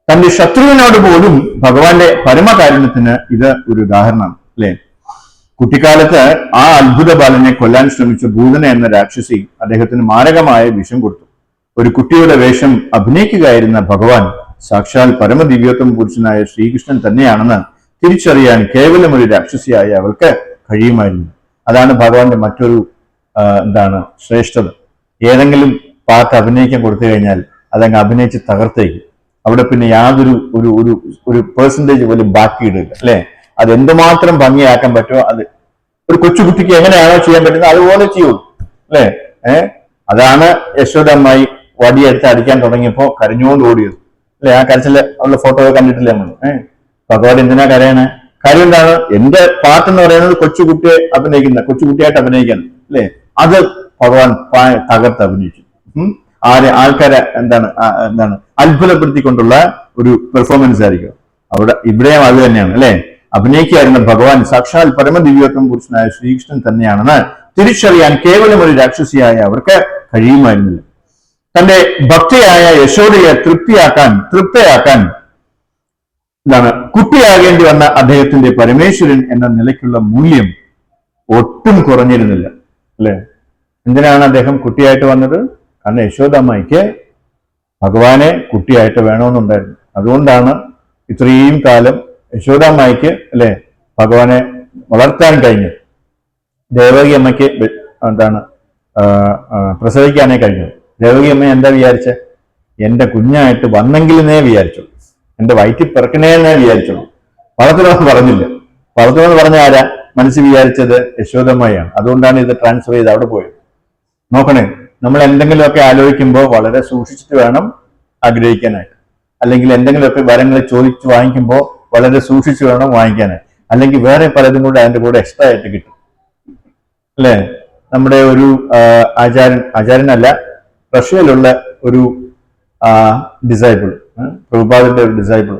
തന്റെ ശത്രുവിനോട് പോലും ഭഗവാന്റെ പരമകാരുണ്യത്തിന് ഇത് ഒരു ഉദാഹരണമാണ്, അല്ലെ? കുട്ടിക്കാലത്ത് ആ അത്ഭുത ബാലനെ കൊല്ലാൻ ശ്രമിച്ച ഭൂതന എന്ന രാക്ഷസി അദ്ദേഹത്തിന് മാരകമായ വിഷം കൊടുത്തു. ഒരു കുട്ടിയുടെ വേഷം അഭിനയിക്കുകയായിരുന്ന ഭഗവാൻ സാക്ഷാൽ പരമദിവ്യോത്തമ പുരുഷനായ ശ്രീകൃഷ്ണൻ തന്നെയാണെന്ന് തിരിച്ചറിയാൻ കേവലം ഒരു രാക്ഷസിയായ അവൾക്ക് കഴിയുമായിരുന്നു. അതാണ് ഭഗവാന്റെ മറ്റൊരു ശ്രേഷ്ഠത. ഏതെങ്കിലും പാട്ട് അഭിനയിക്കാൻ കൊടുത്തു കഴിഞ്ഞാൽ അതങ്ങ് അഭിനയിച്ച് തകർത്തേക്ക്, അവിടെ പിന്നെ യാതൊരു ഒരു ഒരു ഒരു പെർസെൻറ്റേജ് പോലും ബാക്കിയിടില്ല, അല്ലെ? അത് എന്തുമാത്രം ഭംഗിയാക്കാൻ പറ്റുമോ അത് ഒരു കൊച്ചുകുട്ടിക്ക് എങ്ങനെയാണോ ചെയ്യാൻ പറ്റുന്നത് അതുപോലെ ചെയ്യൂ, അല്ലെ? അതാണ് യശോദമ്മായി വടിയെടുത്ത് അടിക്കാൻ തുടങ്ങിയപ്പോ കരഞ്ഞുകൊണ്ട് ഓടിയത്, അല്ലെ? ആ കരച്ചില് ഉള്ള ഫോട്ടോ കണ്ടിട്ടില്ല നമ്മൾ. ഭഗവാൻ എന്തിനാ കരയണേ? കാര്യം എന്താണ്? എന്റെ പാട്ടെന്ന് പറയുന്നത് കൊച്ചുകുട്ടിയായിട്ട് അഭിനയിക്കാൻ, അല്ലെ? അത് ഭഗവാൻ തകർത്ത് അഭിനയിച്ചു. ആൾക്കാരെ അത്ഭുതപ്പെടുത്തിക്കൊണ്ടുള്ള ഒരു പെർഫോമൻസ് ആയിരിക്കും ഇവിടെയും അത് തന്നെയാണ്, അല്ലെ? അഭിനയിക്കായിരുന്ന ഭഗവാൻ സാക്ഷാൽ പരമദിവ്യോത്തമ പുരുഷനായ ശ്രീകൃഷ്ണൻ തന്നെയാണെന്ന് തിരിച്ചറിയാൻ കേവലം ഒരു രാക്ഷസിയായ അവർക്ക് കഴിയുമായിരുന്നില്ല. തന്റെ ഭക്തിയായ യശോദയെ തൃപ്തയാക്കാൻ കുട്ടിയാകേണ്ടി വന്ന അദ്ദേഹത്തിന്റെ പരമേശ്വരൻ എന്ന നിലയ്ക്കുള്ള മൂല്യം ഒട്ടും കുറഞ്ഞിരുന്നില്ല, അല്ലെ? എന്തിനാണ് അദ്ദേഹം കുട്ടിയായിട്ട് വന്നത്? കാരണം യശോദാമ്മയ്ക്ക് ഭഗവാനെ കുട്ടിയായിട്ട് വേണമെന്നുണ്ടായിരുന്നു. അതുകൊണ്ടാണ് ഇത്രയും കാലം യശോദാമ്മയ്ക്ക്, അല്ലെ, ഭഗവാനെ വളർത്താൻ കഴിഞ്ഞു. ദേവകി അമ്മയ്ക്ക് പ്രസവിക്കാനേ കഴിഞ്ഞു. ദേവകി അമ്മ എന്താ വിചാരിച്ച? എന്റെ കുഞ്ഞായിട്ട് വന്നെങ്കിലെന്നേ വിചാരിച്ചു, എന്റെ വയറ്റിൽ പിറക്കണേന്നേ വിചാരിച്ചുള്ളൂ. വളർത്തണമെന്ന് പറഞ്ഞില്ല. വളർത്തണമെന്ന് പറഞ്ഞ ആരാ മനസ്സിൽ വിചാരിച്ചത്? യശോദമ്മയാണ്. അതുകൊണ്ടാണ് ഇത് ട്രാൻസ്ഫർ ചെയ്ത് അവിടെ പോയത്. നോക്കണേ, നമ്മൾ എന്തെങ്കിലുമൊക്കെ ആലോചിക്കുമ്പോൾ വളരെ സൂക്ഷിച്ചിട്ട് വേണം ആഗ്രഹിക്കാനായിട്ട്. അല്ലെങ്കിൽ എന്തെങ്കിലുമൊക്കെ വരങ്ങൾ ചോദിച്ച് വാങ്ങിക്കുമ്പോൾ വളരെ സൂക്ഷിച്ച് വേണം വാങ്ങിക്കാനായിട്ട്. അല്ലെങ്കിൽ വേറെ പലതും കൂടെ അതിന്റെ കൂടെ എക്സ്ട്രാ ആയിട്ട് കിട്ടും, അല്ലെ? നമ്മുടെ ഒരു ആചാര്യനല്ല, റഷ്യയിലുള്ള ഒരു ഡിസൈബിൾ, പ്രഭുപാദിന്റെ ഒരു ഡിസൈബിൾ,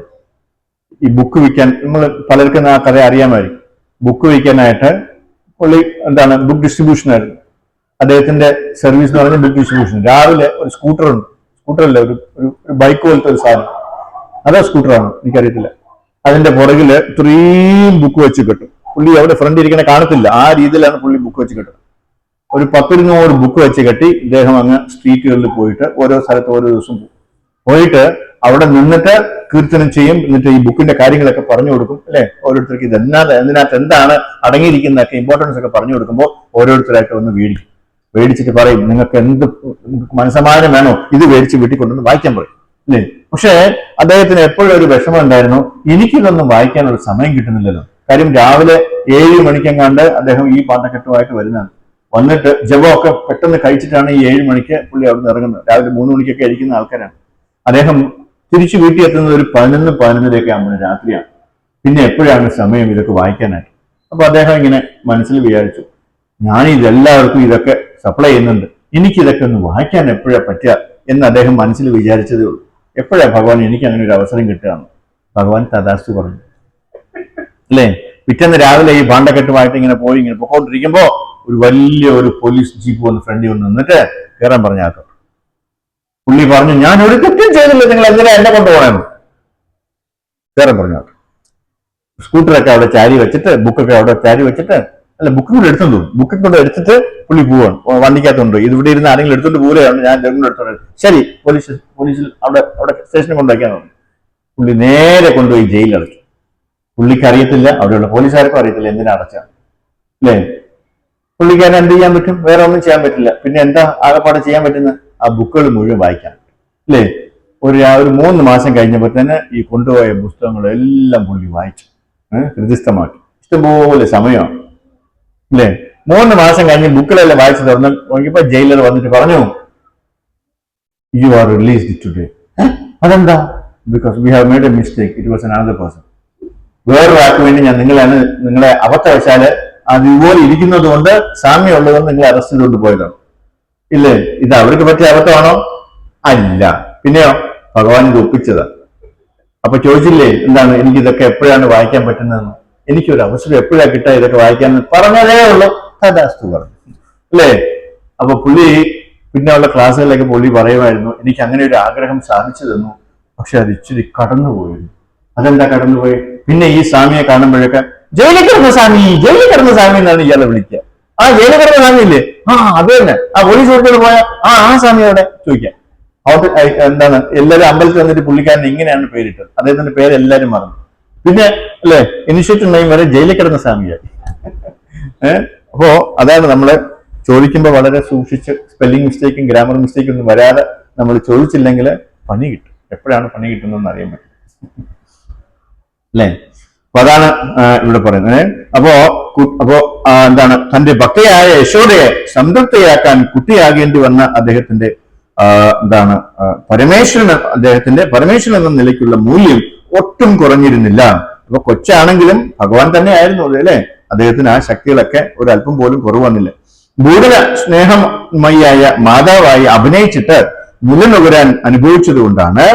ഈ ബുക്ക് വിൽക്കാൻ, നമ്മൾ പലർക്കും ആ കഥ അറിയാമായിരിക്കും. ബുക്ക് വിൽക്കാനായിട്ട് പുള്ളി ബുക്ക് ഡിസ്ട്രിബ്യൂഷൻ ആയിരുന്നു അദ്ദേഹത്തിന്റെ സർവീസ് എന്ന് പറഞ്ഞാൽ. Book distribution. രാവിലെ ഒരു സ്കൂട്ടറല്ല, ഒരു ബൈക്ക് പോലത്തെ ഒരു സാധനം, അതോ സ്കൂട്ടറാണ് എനിക്കറിയത്തില്ല, അതിന്റെ പുറകില് ഇത്രയും ബുക്ക് വെച്ച് കെട്ടും. പുള്ളി അവിടെ ഫ്രണ്ട് ഇരിക്കണ കാണത്തില്ല, ആ രീതിയിലാണ് പുള്ളി ബുക്ക് വെച്ച് കെട്ടുന്നത്. ഒരു 10-20 ബുക്ക് വെച്ച് കെട്ടി ഇദ്ദേഹം അങ്ങ് സ്ട്രീറ്റുകളിൽ പോയിട്ട് ഓരോ സ്ഥലത്ത് ഓരോ ദിവസം പോയിട്ട് അവിടെ നിന്നിട്ട് കീർത്തനം ചെയ്യും. എന്നിട്ട് ഈ ബുക്കിന്റെ കാര്യങ്ങളൊക്കെ പറഞ്ഞു കൊടുക്കും, അല്ലെ? ഓരോരുത്തർക്ക് ഇതിനകത്ത് എന്താണ് അടങ്ങിയിരിക്കുന്നതൊക്കെ ഇമ്പോർട്ടൻസ് ഒക്കെ പറഞ്ഞു കൊടുക്കുമ്പോൾ ഓരോരുത്തരായിട്ട് ഒന്ന് മേടിച്ചിട്ട് പറയും, നിങ്ങൾക്ക് മനസ്സമാധാനം വേണോ, ഇത് മേടിച്ച് വീട്ടിൽ കൊണ്ടുവന്ന് വായിക്കാൻ പറയും, അല്ലേ? പക്ഷേ അദ്ദേഹത്തിന് എപ്പോഴും ഒരു വിഷമം ഉണ്ടായിരുന്നു, എനിക്കിതൊന്നും വായിക്കാനുള്ള സമയം കിട്ടുന്നില്ലല്ലോ. കാര്യം രാവിലെ 7 മണിക്കെങ്ങാണ്ട് അദ്ദേഹം ഈ പാട്ടക്കെട്ടുമായിട്ട് വരുന്നതാണ്. വന്നിട്ട് ജപമൊക്കെ പെട്ടെന്ന് കഴിച്ചിട്ടാണ് ഈ 7 മണിക്ക് പുള്ളി അവിടെ നിന്ന് ഇറങ്ങുന്നത്. രാവിലെ 3 മണിക്കൊക്കെ കഴിക്കുന്ന ആൾക്കാരാണ്. അദ്ദേഹം തിരിച്ചു വീട്ടിൽ എത്തുന്നത് ഒരു 11-11:30 ആകുമ്പോൾ രാത്രിയാണ്. പിന്നെ എപ്പോഴാണ് സമയം ഇതൊക്കെ വായിക്കാനായിട്ട്? അപ്പൊ അദ്ദേഹം ഇങ്ങനെ മനസ്സിൽ വിചാരിച്ചു, ഞാൻ ഇതെല്ലാവർക്കും ഇതൊക്കെ സപ്ലൈ ചെയ്യുന്നുണ്ട്, എനിക്കിതൊക്കെ ഒന്ന് വായിക്കാൻ എപ്പോഴാ പറ്റുക എന്ന് അദ്ദേഹം മനസ്സിൽ വിചാരിച്ചതേ ഉള്ളൂ. എപ്പോഴാ ഭഗവാൻ എനിക്ക് അങ്ങനെ ഒരു അവസരം കിട്ടുകയാണ്? ഭഗവാൻ തഥാസ്തു പറഞ്ഞു, അല്ലേ? പിറ്റേന്ന് രാവിലെ ഈ ഭാണ്ഡക്കെട്ടുമായിട്ട് ഇങ്ങനെ പോയിക്കൊണ്ടിരിക്കുമ്പോ ഒരു വലിയ ഒരു പോലീസ് ജീപ്പ് വന്ന് ഫ്രണ്ടിൽ വന്ന് നിന്നിട്ട് കയറാൻ പറഞ്ഞാക്കും. പുള്ളി പറഞ്ഞു, ഞാൻ ഒരു കുറ്റം ചെയ്തില്ല, നിങ്ങൾ എന്തിനാ എന്നെ കൊണ്ടുപോകണമെന്ന്. കയറാൻ പറഞ്ഞാക്കും. സ്കൂട്ടറൊക്കെ അവിടെ ചാരി വെച്ചിട്ട്, ബുക്കൊക്കെ അവിടെ ചാരി വെച്ചിട്ട്, അല്ല ബുക്കും കൂടെ എടുത്തോണ്ട് പോകും. ബുക്കൊക്കെ കൂടെ എടുത്തിട്ട് പുള്ളി പോവാണ്, വണ്ടിക്കകത്തുണ്ട്. ഇത് ഇവിടെ ഇരുന്ന് ആരെങ്കിലും എടുത്തോണ്ട് പോവുകയാണ്, ഞാൻ കൊണ്ട് എടുത്തോണ്ട്. ശരി, പോലീസിൽ അവിടെ സ്റ്റേഷനിൽ കൊണ്ടുവയ്ക്കാൻ പറഞ്ഞു. പുള്ളി നേരെ കൊണ്ടുപോയി ജയിലിൽ അടച്ചു. പുള്ളിക്ക് അറിയത്തില്ല, അവിടെയുള്ള പോലീസുകാർക്കും അറിയത്തില്ല എന്തിനാ അടച്ചാണ്, അല്ലേ? പുള്ളിക്കാരൻ എന്ത് ചെയ്യാൻ പറ്റും? വേറെ ഒന്നും ചെയ്യാൻ പറ്റില്ല. പിന്നെ എന്താ ആകെപ്പാടെ ചെയ്യാൻ പറ്റുന്നത്? ആ ബുക്കുകൾ മുഴുവൻ വായിക്കാൻ, അല്ലേ? ഒരു 3 മാസം കഴിഞ്ഞപ്പോൾ തന്നെ ഈ കൊണ്ടുപോയ പുസ്തകങ്ങളെല്ലാം പുള്ളി വായിച്ചു, ഹൃദിസ്ഥമാക്കി. ഇഷ്ടംപോലെ സമയമാണ്, അല്ലേ? 3 മാസം കഴിഞ്ഞ് ബുക്കുകളെല്ലാം വായിച്ചു തുറന്ന് നോക്കിയപ്പോ ജയിലർ വന്നിട്ട് പറഞ്ഞു, യു ആർ റിലീസ്ഡ് ടുഡേ. അതെന്താ? Because we have made A mistake, it was another person. വേറൊരാൾക്ക് വേണ്ടി നിങ്ങളെ അബദ്ധവശാല് അത് ഇതുപോലെ ഇരിക്കുന്നത് കൊണ്ട് സാമ്യമുള്ളതെന്ന് നിങ്ങളെ അറസ്റ്റ് ചെയ്തുകൊണ്ട് പോയതാണ്. ഇല്ലേ? ഇത് അവർക്ക് പറ്റിയ അബദ്ധമാണോ? അല്ല. പിന്നെയോ ഭഗവാൻ ഇത് ഒപ്പിച്ചതാ. അപ്പൊ ചോദിച്ചില്ലേ എന്താണ് എനിക്ക് ഇതൊക്കെ എപ്പോഴാണ് വായിക്കാൻ പറ്റുന്നതെന്ന്? എനിക്കൊരു അവസരം എപ്പോഴാ കിട്ടുക ഇതൊക്കെ വായിക്കാൻ പറഞ്ഞതേ ഉള്ളൂ. തഥാസ്തു പറഞ്ഞു, അല്ലേ? അപ്പൊ പുള്ളി പിന്നെയുള്ള ക്ലാസ്സുകളിലൊക്കെ പുള്ളി പറയുമായിരുന്നു, എനിക്ക് അങ്ങനെ ഒരു ആഗ്രഹം സാധിച്ചു തന്നു, പക്ഷെ അത് ഇച്ചിരി കടന്നുപോയിരുന്നു. അതെന്താ കടന്നുപോയി? പിന്നെ ഈ സ്വാമിയെ കാണുമ്പോഴൊക്കെ ജയിലിൽ കിടന്ന സ്വാമി, ജയിലിൽ കിടന്ന സ്വാമി എന്നാണ് ഇയാളെ വിളിക്കുക. ആ ജയിലിൽ കിടന്ന സ്വാമി ഇല്ലേ? ആ അത് തന്നെ. ആ പോലീസ് കൊടുത്തിട്ട് പോയ ആ സ്വാമിയോടെ ചോദിക്കാം. അവിടെ എന്താണ് എല്ലാവരും അമ്പലത്തിൽ വന്നിട്ട് പുള്ളിക്കാരൻ ഇങ്ങനെയാണ് പേരിട്ടത്. അദ്ദേഹത്തിന്റെ പേര് എല്ലാവരും മറന്നു. പിന്നെ അല്ലെ ഇനിഷ്യേറ്റീവ് നെയിം വരെ ജയിലിൽ കിടന്ന സ്വാമിയായി. അപ്പോ അതാണ് നമ്മള് ചോദിക്കുമ്പോൾ വളരെ സൂക്ഷിച്ച് സ്പെല്ലിംഗ് മിസ്റ്റേക്കും ഗ്രാമർ മിസ്റ്റേക്കും ഒന്നും വരാതെ നമ്മൾ ചോദിച്ചില്ലെങ്കിൽ പണി കിട്ടും. എപ്പോഴാണ് പണി കിട്ടുന്നതെന്ന് അറിയാൻ പറ്റും, അല്ലേ? അപ്പൊ അതാണ് ഇവിടെ പറയുന്നത്. അപ്പോ എന്താണ് തന്റെ ഭക്തയായ യശോദയെ സംതൃപ്തിയാക്കാൻ കുട്ടിയാകേണ്ടി വന്ന അദ്ദേഹത്തിന്റെ എന്താണ് പരമേശ്വരൻ എന്ന നിലയ്ക്കുള്ള മൂല്യം ഒട്ടും കുറഞ്ഞിരുന്നില്ല. അപ്പൊ കൊച്ചാണെങ്കിലും ഭഗവാൻ തന്നെ ആയിരുന്നു അത്, അല്ലെ? അദ്ദേഹത്തിന് ആ ശക്തികളൊക്കെ ഒരല്പം പോലും കുറവ് വന്നില്ല. ഭൂതല സ്നേഹമയായ മാതാവായി അഭിനയിച്ചിട്ട് നിലനുകരാൻ അനുഭവിച്ചതുകൊണ്ടാണ്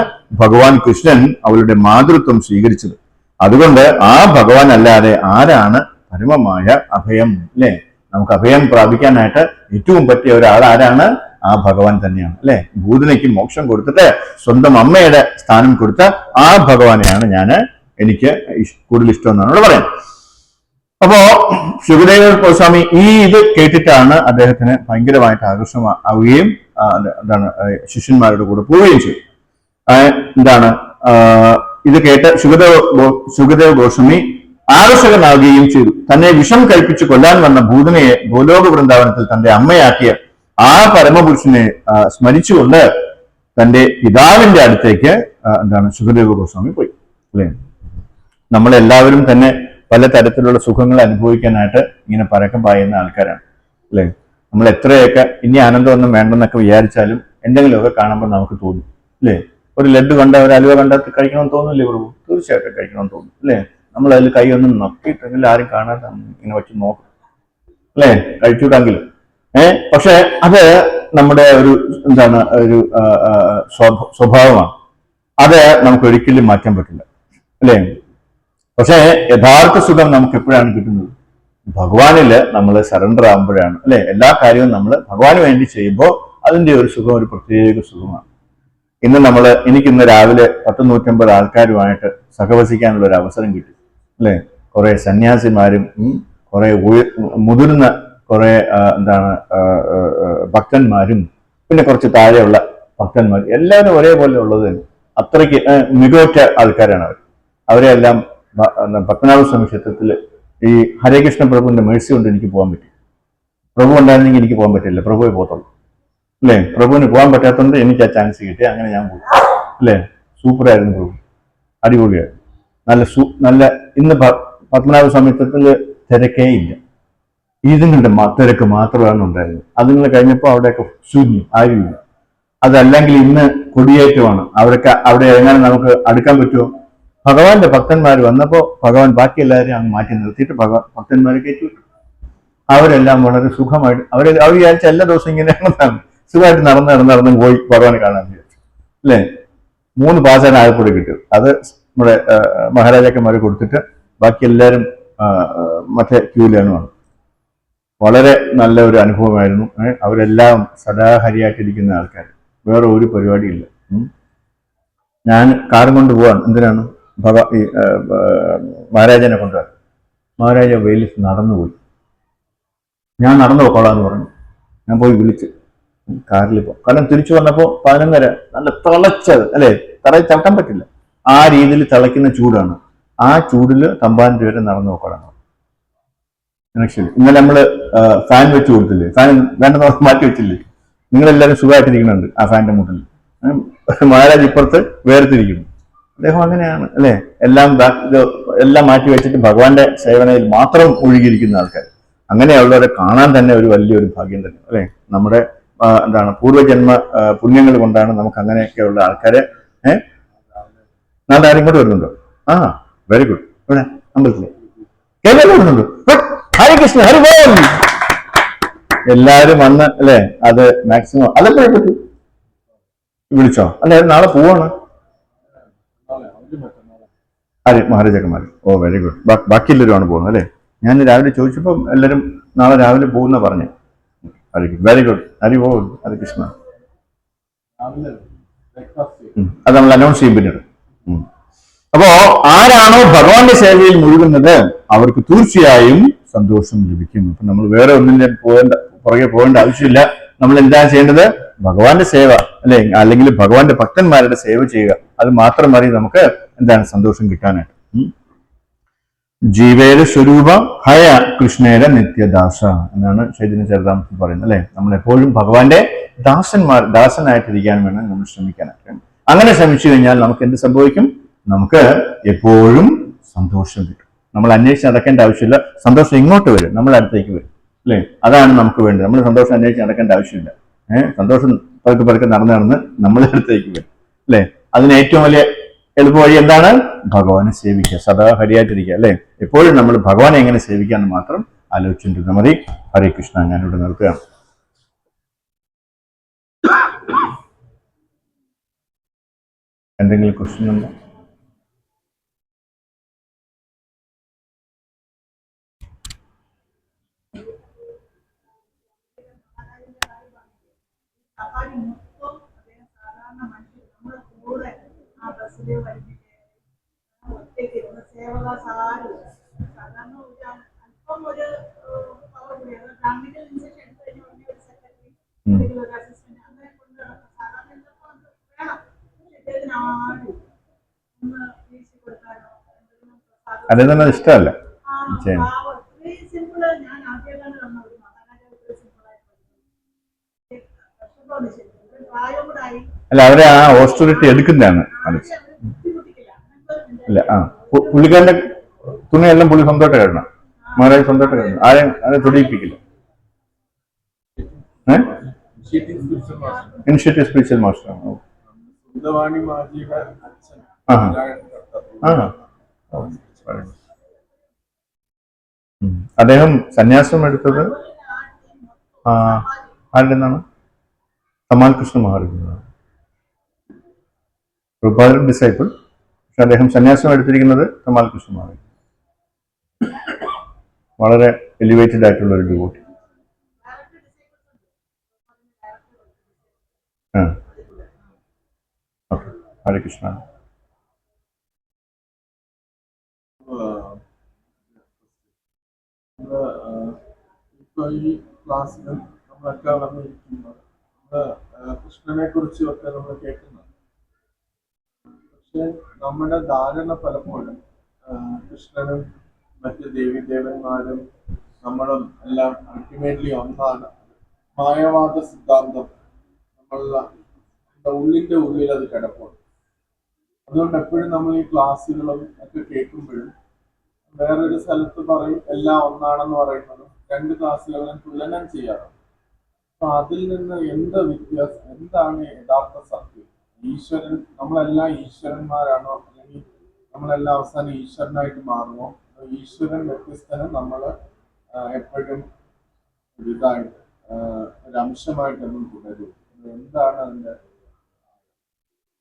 ഭഗവാൻ കൃഷ്ണൻ അവളുടെ മാതൃത്വം സ്വീകരിച്ചത്. അതുകൊണ്ട് ആ ഭഗവാൻ അല്ലാതെ ആരാണ് പരമമായ അഭയം, അല്ലെ? നമുക്ക് അഭയം പ്രാപിക്കാനായിട്ട് ഏറ്റവും പറ്റിയ ഒരാൾ ആരാണ്? ആ ഭഗവാൻ തന്നെയാണ്, അല്ലെ? ഭൂതനയ്ക്ക് മോക്ഷം കൊടുത്തിട്ട് സ്വന്തം അമ്മയുടെ സ്ഥാനം കൊടുത്ത ആ ഭഗവാനെയാണ് എനിക്ക് കൂടുതൽ ഇഷ്ടം എന്നാണ് ഇവിടെ പറയുന്നത്. അപ്പോ ശുകദേവ ഗോസ്വാമി ഇത് കേട്ടിട്ടാണ് അദ്ദേഹത്തിന് ഭയങ്കരമായിട്ട് ആകർഷമാവുകയും എന്താണ് ശിഷ്യന്മാരുടെ കൂടെ പോവുകയും ചെയ്തു. എന്താണ് ഇത് കേട്ട് ശുകദേവ് ഗോസ്വാമി ആകർഷകനാവുകയും ചെയ്തു. തന്നെ വിഷം കഴിപ്പിച്ച് കൊല്ലാൻ വന്ന ഭൂതനയെ ഗോലോക വൃന്ദാവനത്തിൽ തന്റെ അമ്മയാക്കിയ ആ പരമപുരുഷനെ സ്മരിച്ചുകൊണ്ട് തന്റെ പിതാവിന്റെ അടുത്തേക്ക് ശുകദേവ ഗോസ്വാമി പോയി, അല്ലെ? നമ്മളെല്ലാവരും തന്നെ പല തരത്തിലുള്ള സുഖങ്ങൾ അനുഭവിക്കാനായിട്ട് ഇങ്ങനെ പരക്കം പായുന്ന ആൾക്കാരാണ്, അല്ലെ? നമ്മൾ എത്രയൊക്കെ ഇനി ആനന്ദമൊന്നും വേണ്ടെന്നൊക്കെ വിചാരിച്ചാലും എന്തെങ്കിലുമൊക്കെ കാണുമ്പോൾ നമുക്ക് തോന്നും, അല്ലെ? ഒരു ലഡ്ഡു കണ്ട ഒരു അലുവ കണ്ട കഴിക്കണമെന്ന് തോന്നില്ലേ പ്രഭു? തീർച്ചയായിട്ടും കഴിക്കണമെന്ന് തോന്നും, അല്ലെ? നമ്മൾ അതിൽ കൈ ഒന്നും നക്കിയിട്ടെങ്കിൽ ആരും കാണാതെ ഇങ്ങനെ വെച്ച് നോക്കും, അല്ലെ? കഴിച്ചുകൂടെങ്കിലും. പക്ഷെ അത് നമ്മുടെ ഒരു ഒരു സ്വഭാവമാണ്. അത് നമുക്ക് ഒരിക്കലും മാറ്റാൻ പറ്റില്ല, അല്ലെ? പക്ഷേ യഥാർത്ഥ സുഖം നമുക്ക് എപ്പോഴാണ് കിട്ടുന്നത്? ഭഗവാനില് നമ്മൾ സറണ്ടർ ആകുമ്പോഴാണ്, അല്ലെ? എല്ലാ കാര്യവും നമ്മൾ ഭഗവാന് വേണ്ടി ചെയ്യുമ്പോൾ അതിന്റെ ഒരു സുഖം ഒരു പ്രത്യേക സുഖമാണ്. എനിക്കിന്ന് രാവിലെ 150 ആൾക്കാരുമായിട്ട് സഹവസിക്കാനുള്ള ഒരു അവസരം കിട്ടി, അല്ലെ? കുറെ സന്യാസിമാരും കുറെ മുതിർന്ന കുറെ ഭക്തന്മാരും പിന്നെ കുറച്ച് താഴെയുള്ള ഭക്തന്മാരും എല്ലാവരും ഒരേപോലെ ഉള്ളത് തന്നെ. അത്രയ്ക്ക് മികവുറ്റ ആൾക്കാരാണ് അവരെ എല്ലാം പത്മനാഭസ്വാമി ക്ഷേത്രത്തിൽ ഈ ഹരേകൃഷ്ണ പ്രഭുവിന്റെ മേഴ്സി കൊണ്ട് എനിക്ക് പോകാൻ പറ്റി. പ്രഭു ഉണ്ടായിരുന്നെങ്കിൽ എനിക്ക് പോകാൻ പറ്റില്ല, പ്രഭുവെ പോകത്തുള്ളൂ, അല്ലെ? പ്രഭുവിന് പോകാൻ പറ്റാത്തതുകൊണ്ട് എനിക്ക് ആ ചാൻസ് കിട്ടി, അങ്ങനെ ഞാൻ പോയി, അല്ലെ? സൂപ്പറായിരുന്നു പ്രഭു, അടിപൊളിയായിരുന്നു. നല്ല ഇന്ന് പത്മനാഭസ്വാമി ക്ഷേത്രത്തിൽ തിരക്കേ ഇല്ല, ഈദുങ്ങളുടെ തിരക്ക് മാത്രമാണ് ഉണ്ടായിരുന്നത്. അതുങ്ങൾ കഴിഞ്ഞപ്പോൾ അവിടെയൊക്കെ ശൂന്യം, ആരുമില്ല. അതല്ലെങ്കിൽ ഇന്ന് കൊടിയേറ്റമാണ്. അവിടെ എങ്ങനെ നമുക്ക് അടുക്കാൻ പറ്റുമോ? ഭഗവാന്റെ ഭക്തന്മാർ വന്നപ്പോൾ ഭഗവാൻ ബാക്കി എല്ലാവരെയും അങ്ങ് മാറ്റി നിർത്തിയിട്ട് ഭക്തന്മാരെ കയറ്റിവിട്ടു. അവരെല്ലാം വളരെ സുഖമായിട്ട് അവർ വിചാരിച്ച എല്ലാ ദിവസവും ഇങ്ങനെയാണെന്നാണ്, സുഖമായിട്ട് നടന്ന് പോയി ഭഗവാനെ കാണാൻ വിചാരിച്ചു, അല്ലെ? 3 പാസാണ് ആയപ്പോഴും കിട്ടിയത്. അത് നമ്മുടെ മഹാരാജാക്കന്മാരെ കൊടുത്തിട്ട് ബാക്കി എല്ലാവരും മറ്റേ ക്യൂലാണ് വന്നത്. വളരെ നല്ല ഒരു അനുഭവമായിരുന്നു. അവരെല്ലാം സദാഹരിയായിട്ടിരിക്കുന്ന ആൾക്കാർ, വേറെ ഒരു പരിപാടിയില്ല. ഞാൻ കാറും കൊണ്ട് പോവാണ്. എന്തിനാണ്? മഹാരാജനെ കൊണ്ടുപോകാൻ. മഹാരാജ വെയിലിൽ നടന്നുപോയി. ഞാൻ നടന്നു പോയിക്കോളാന്ന് പറഞ്ഞു. ഞാൻ പോയി വിളിച്ച് കാറിൽ പോകാം. കാരണം തിരിച്ചു വന്നപ്പോൾ 11:30, നല്ല തിളച്ചത്, അല്ലെ? തറയിൽ ചവിട്ടാൻ പറ്റില്ല, ആ രീതിയിൽ തിളയ്ക്കുന്ന ചൂടാണ്. ആ ചൂടിൽ തമ്പാനൂർ വരെ നടന്നു പോയിക്കോളാം. ശരി, ഇന്നലെ നമ്മള് ഫാൻ വെച്ച് കൊടുത്തില്ലേ? ഫാൻ വേണ്ടെന്ന് മാറ്റി വെച്ചില്ലേ? നിങ്ങളെല്ലാവരും സുഖമായിട്ടിരിക്കുന്നുണ്ട് ആ ഫാനിന്റെ മുട്ടിൽ. മഹാരാജ് ഇപ്പുറത്ത് വേർതിരിക്കുന്നു. അദ്ദേഹം അങ്ങനെയാണ്, അല്ലെ? എല്ലാം മാറ്റി വെച്ചിട്ട് ഭഗവാന്റെ സേവനയിൽ മാത്രം ഒഴുകിയിരിക്കുന്ന ആൾക്കാർ. അങ്ങനെയുള്ളവരെ കാണാൻ തന്നെ ഒരു വലിയൊരു ഭാഗ്യം തന്നെ, അല്ലെ? നമ്മുടെ പൂർവ്വജന്മ പുണ്യങ്ങൾ കൊണ്ടാണ് നമുക്ക് അങ്ങനെയൊക്കെയുള്ള ആൾക്കാരെ. നാളെ ഇങ്ങോട്ട് വരുന്നുണ്ടോ? Very good. ഇവിടെ അമ്പലത്തില് കേരളം വരുന്നുണ്ടോ? ഹരേ കൃഷ്ണ, ഹരി ബോൾ. എല്ലാരും വന്ന് അല്ലെ അത് മാക്സിമം അതെപ്പോഴും പറ്റും. വിളിച്ചോ? അല്ലെ നാളെ പോവാണ് ആര് മഹാരാജാക്കന്മാർ? ഓ വെരി ഗുഡ്. ബാക്കി എല്ലാവരുമാണ് പോകുന്നത് അല്ലേ? ഞാൻ രാവിലെ ചോദിച്ചപ്പോൾ എല്ലാവരും നാളെ രാവിലെ പോകുന്ന പറഞ്ഞു. Very good. ഹരി ഓ ഹരി കൃഷ്ണ. അത് നമ്മൾ അനൗൺസ് ചെയ്യും പിന്നീട്. അപ്പോ ആരാണോ ഭഗവാന്റെ സേവയിൽ മുഴുകുന്നത് അവർക്ക് തീർച്ചയായും സന്തോഷം ലഭിക്കും. അപ്പൊ നമ്മൾ വേറെ ഒന്നിന്റെ പുറകെ പോകേണ്ട ആവശ്യമില്ല. നമ്മൾ എന്താ ചെയ്യേണ്ടത്? ഭഗവാന്റെ സേവ അല്ലെ, അല്ലെങ്കിൽ ഭഗവാന്റെ ഭക്തന്മാരുടെ സേവ ചെയ്യുക. അത് മാത്രം മതി നമുക്ക് എന്താണ് സന്തോഷം കിട്ടാനായിട്ട്. ജീവേര സ്വരൂപ ഹയ കൃഷ്ണേര നിത്യദാസ എന്നാണ് ചൈതന്യ ചരിതാമത്തിൽ പറയുന്നത് അല്ലെ. നമ്മൾ എപ്പോഴും ഭഗവാന്റെ ദാസനായിട്ടിരിക്കാൻ വേണം നമ്മൾ ശ്രമിക്കാനായിട്ട്. അങ്ങനെ ശ്രമിച്ചു കഴിഞ്ഞാൽ നമുക്ക് എന്ത് സംഭവിക്കും? നമുക്ക് എപ്പോഴും സന്തോഷം കിട്ടും. നമ്മൾ അന്വേഷിച്ച് നടക്കേണ്ട ആവശ്യമില്ല. സന്തോഷം ഇങ്ങോട്ട് വരും, നമ്മുടെ അടുത്തേക്ക് വരും അല്ലേ. അതാണ് നമുക്ക് വേണ്ടത്. നമ്മൾ സന്തോഷം അന്വേഷിച്ച് നടക്കേണ്ട ആവശ്യമില്ല. സന്തോഷം പതുക്കെ നടന്ന് നമ്മളെ അടുത്തേക്ക് വരും അല്ലെ. അതിന് ഏറ്റവും വലിയ എളുപ്പ വഴി എന്താണ്? ഭഗവാനെ സേവിക്കുക, സദാ ഹരിയായിട്ടിരിക്കുക അല്ലെ. എപ്പോഴും നമ്മൾ ഭഗവാനെ എങ്ങനെ സേവിക്കാന്ന് മാത്രം ആലോചിച്ചിട്ടിരുന്നാൽ മതി. ഹരേ കൃഷ്ണ. ഞാനിവിടെ നിർത്തുകയാണ്. എന്തെങ്കിലും ക്വസ്റ്റ്യൻ ഉണ്ടോ? അതെന്താ ഇഷ്ടമല്ല ചെയ്യുന്നത്? അല്ല, അവരെ ആ ഓസ്റ്റോറിറ്റി എടുക്കുന്നതാണ് അത്. അല്ല പുള്ളിക്കാരന്റെ തുണിയെല്ലാം പുള്ളി സ്വന്തമായിട്ട് കഴിയണം. മഹാരാജ് സ്വന്തമായിട്ട് കഴിയണം. ആരെയും തൊടിയിപ്പിക്കില്ല. ഇനിഷ്യേറ്റീവ് സ്പിരിച്വൽ മാസ്റ്റർ ആണ്. അദ്ദേഹം സന്യാസം എടുത്തത് ആരുടെ നിന്നാണ്? തമാൽ കൃഷ്ണ മഹാരാജ്, പ്രഭുപാദരുടെ ഡിസൈപ്പിൾ. പക്ഷെ അദ്ദേഹം സന്യാസം എടുത്തിരിക്കുന്നത് തമാൽ കൃഷ്ണ മഹാരാജ്. വളരെ എലിവേറ്റഡ് ആയിട്ടുള്ള ഒരു ഡിവോട്ടി. ഓക്കെ. ഹരേ കൃഷ്ണ. ഇപ്പൊ ഈ ക്ലാസ്സിൽ നമ്മളൊക്കെ വന്നിരിക്കുമ്പോൾ കൃഷ്ണനെ കുറിച്ചും ഒക്കെ നമ്മൾ കേൾക്കുന്നത്. പക്ഷെ നമ്മുടെ ധാരണ പലപ്പോഴും കൃഷ്ണനും മറ്റ് ദേവീദേവന്മാരും നമ്മളും എല്ലാം അൾട്ടിമേറ്റ്ലി ഒന്നാണ്. മായവാദ സിദ്ധാന്തം നമ്മളുടെ ഉള്ളിൽ അത് കിടപ്പുണ്ട്. അതുകൊണ്ട് എപ്പോഴും നമ്മൾ ഈ ക്ലാസ്സുകളും ഒക്കെ കേൾക്കുമ്പോഴും വേറൊരു സ്ഥലത്ത് പറയും എല്ലാം ഒന്നാണെന്ന് പറയുന്നതും രണ്ട് ക്ലാസ്സുകളും തുലനം ചെയ്യാറുണ്ട്. അപ്പൊ അതിൽ നിന്ന് എന്താ വ്യത്യാസം? എന്താണ് യഥാർത്ഥ സത്യം? ഈശ്വരൻ, നമ്മളെല്ലാം ഈശ്വരന്മാരാണോ? അല്ലെങ്കിൽ നമ്മളെല്ലാം അവസാനം ഈശ്വരനായിട്ട് മാറുമോ? ഈശ്വരൻ വ്യത്യസ്തനും നമ്മൾ എപ്പോഴും ഇതായിട്ട് ഒരു അംശമായിട്ടൊന്നും തുടരും? എന്താണ് അതിന്റെ?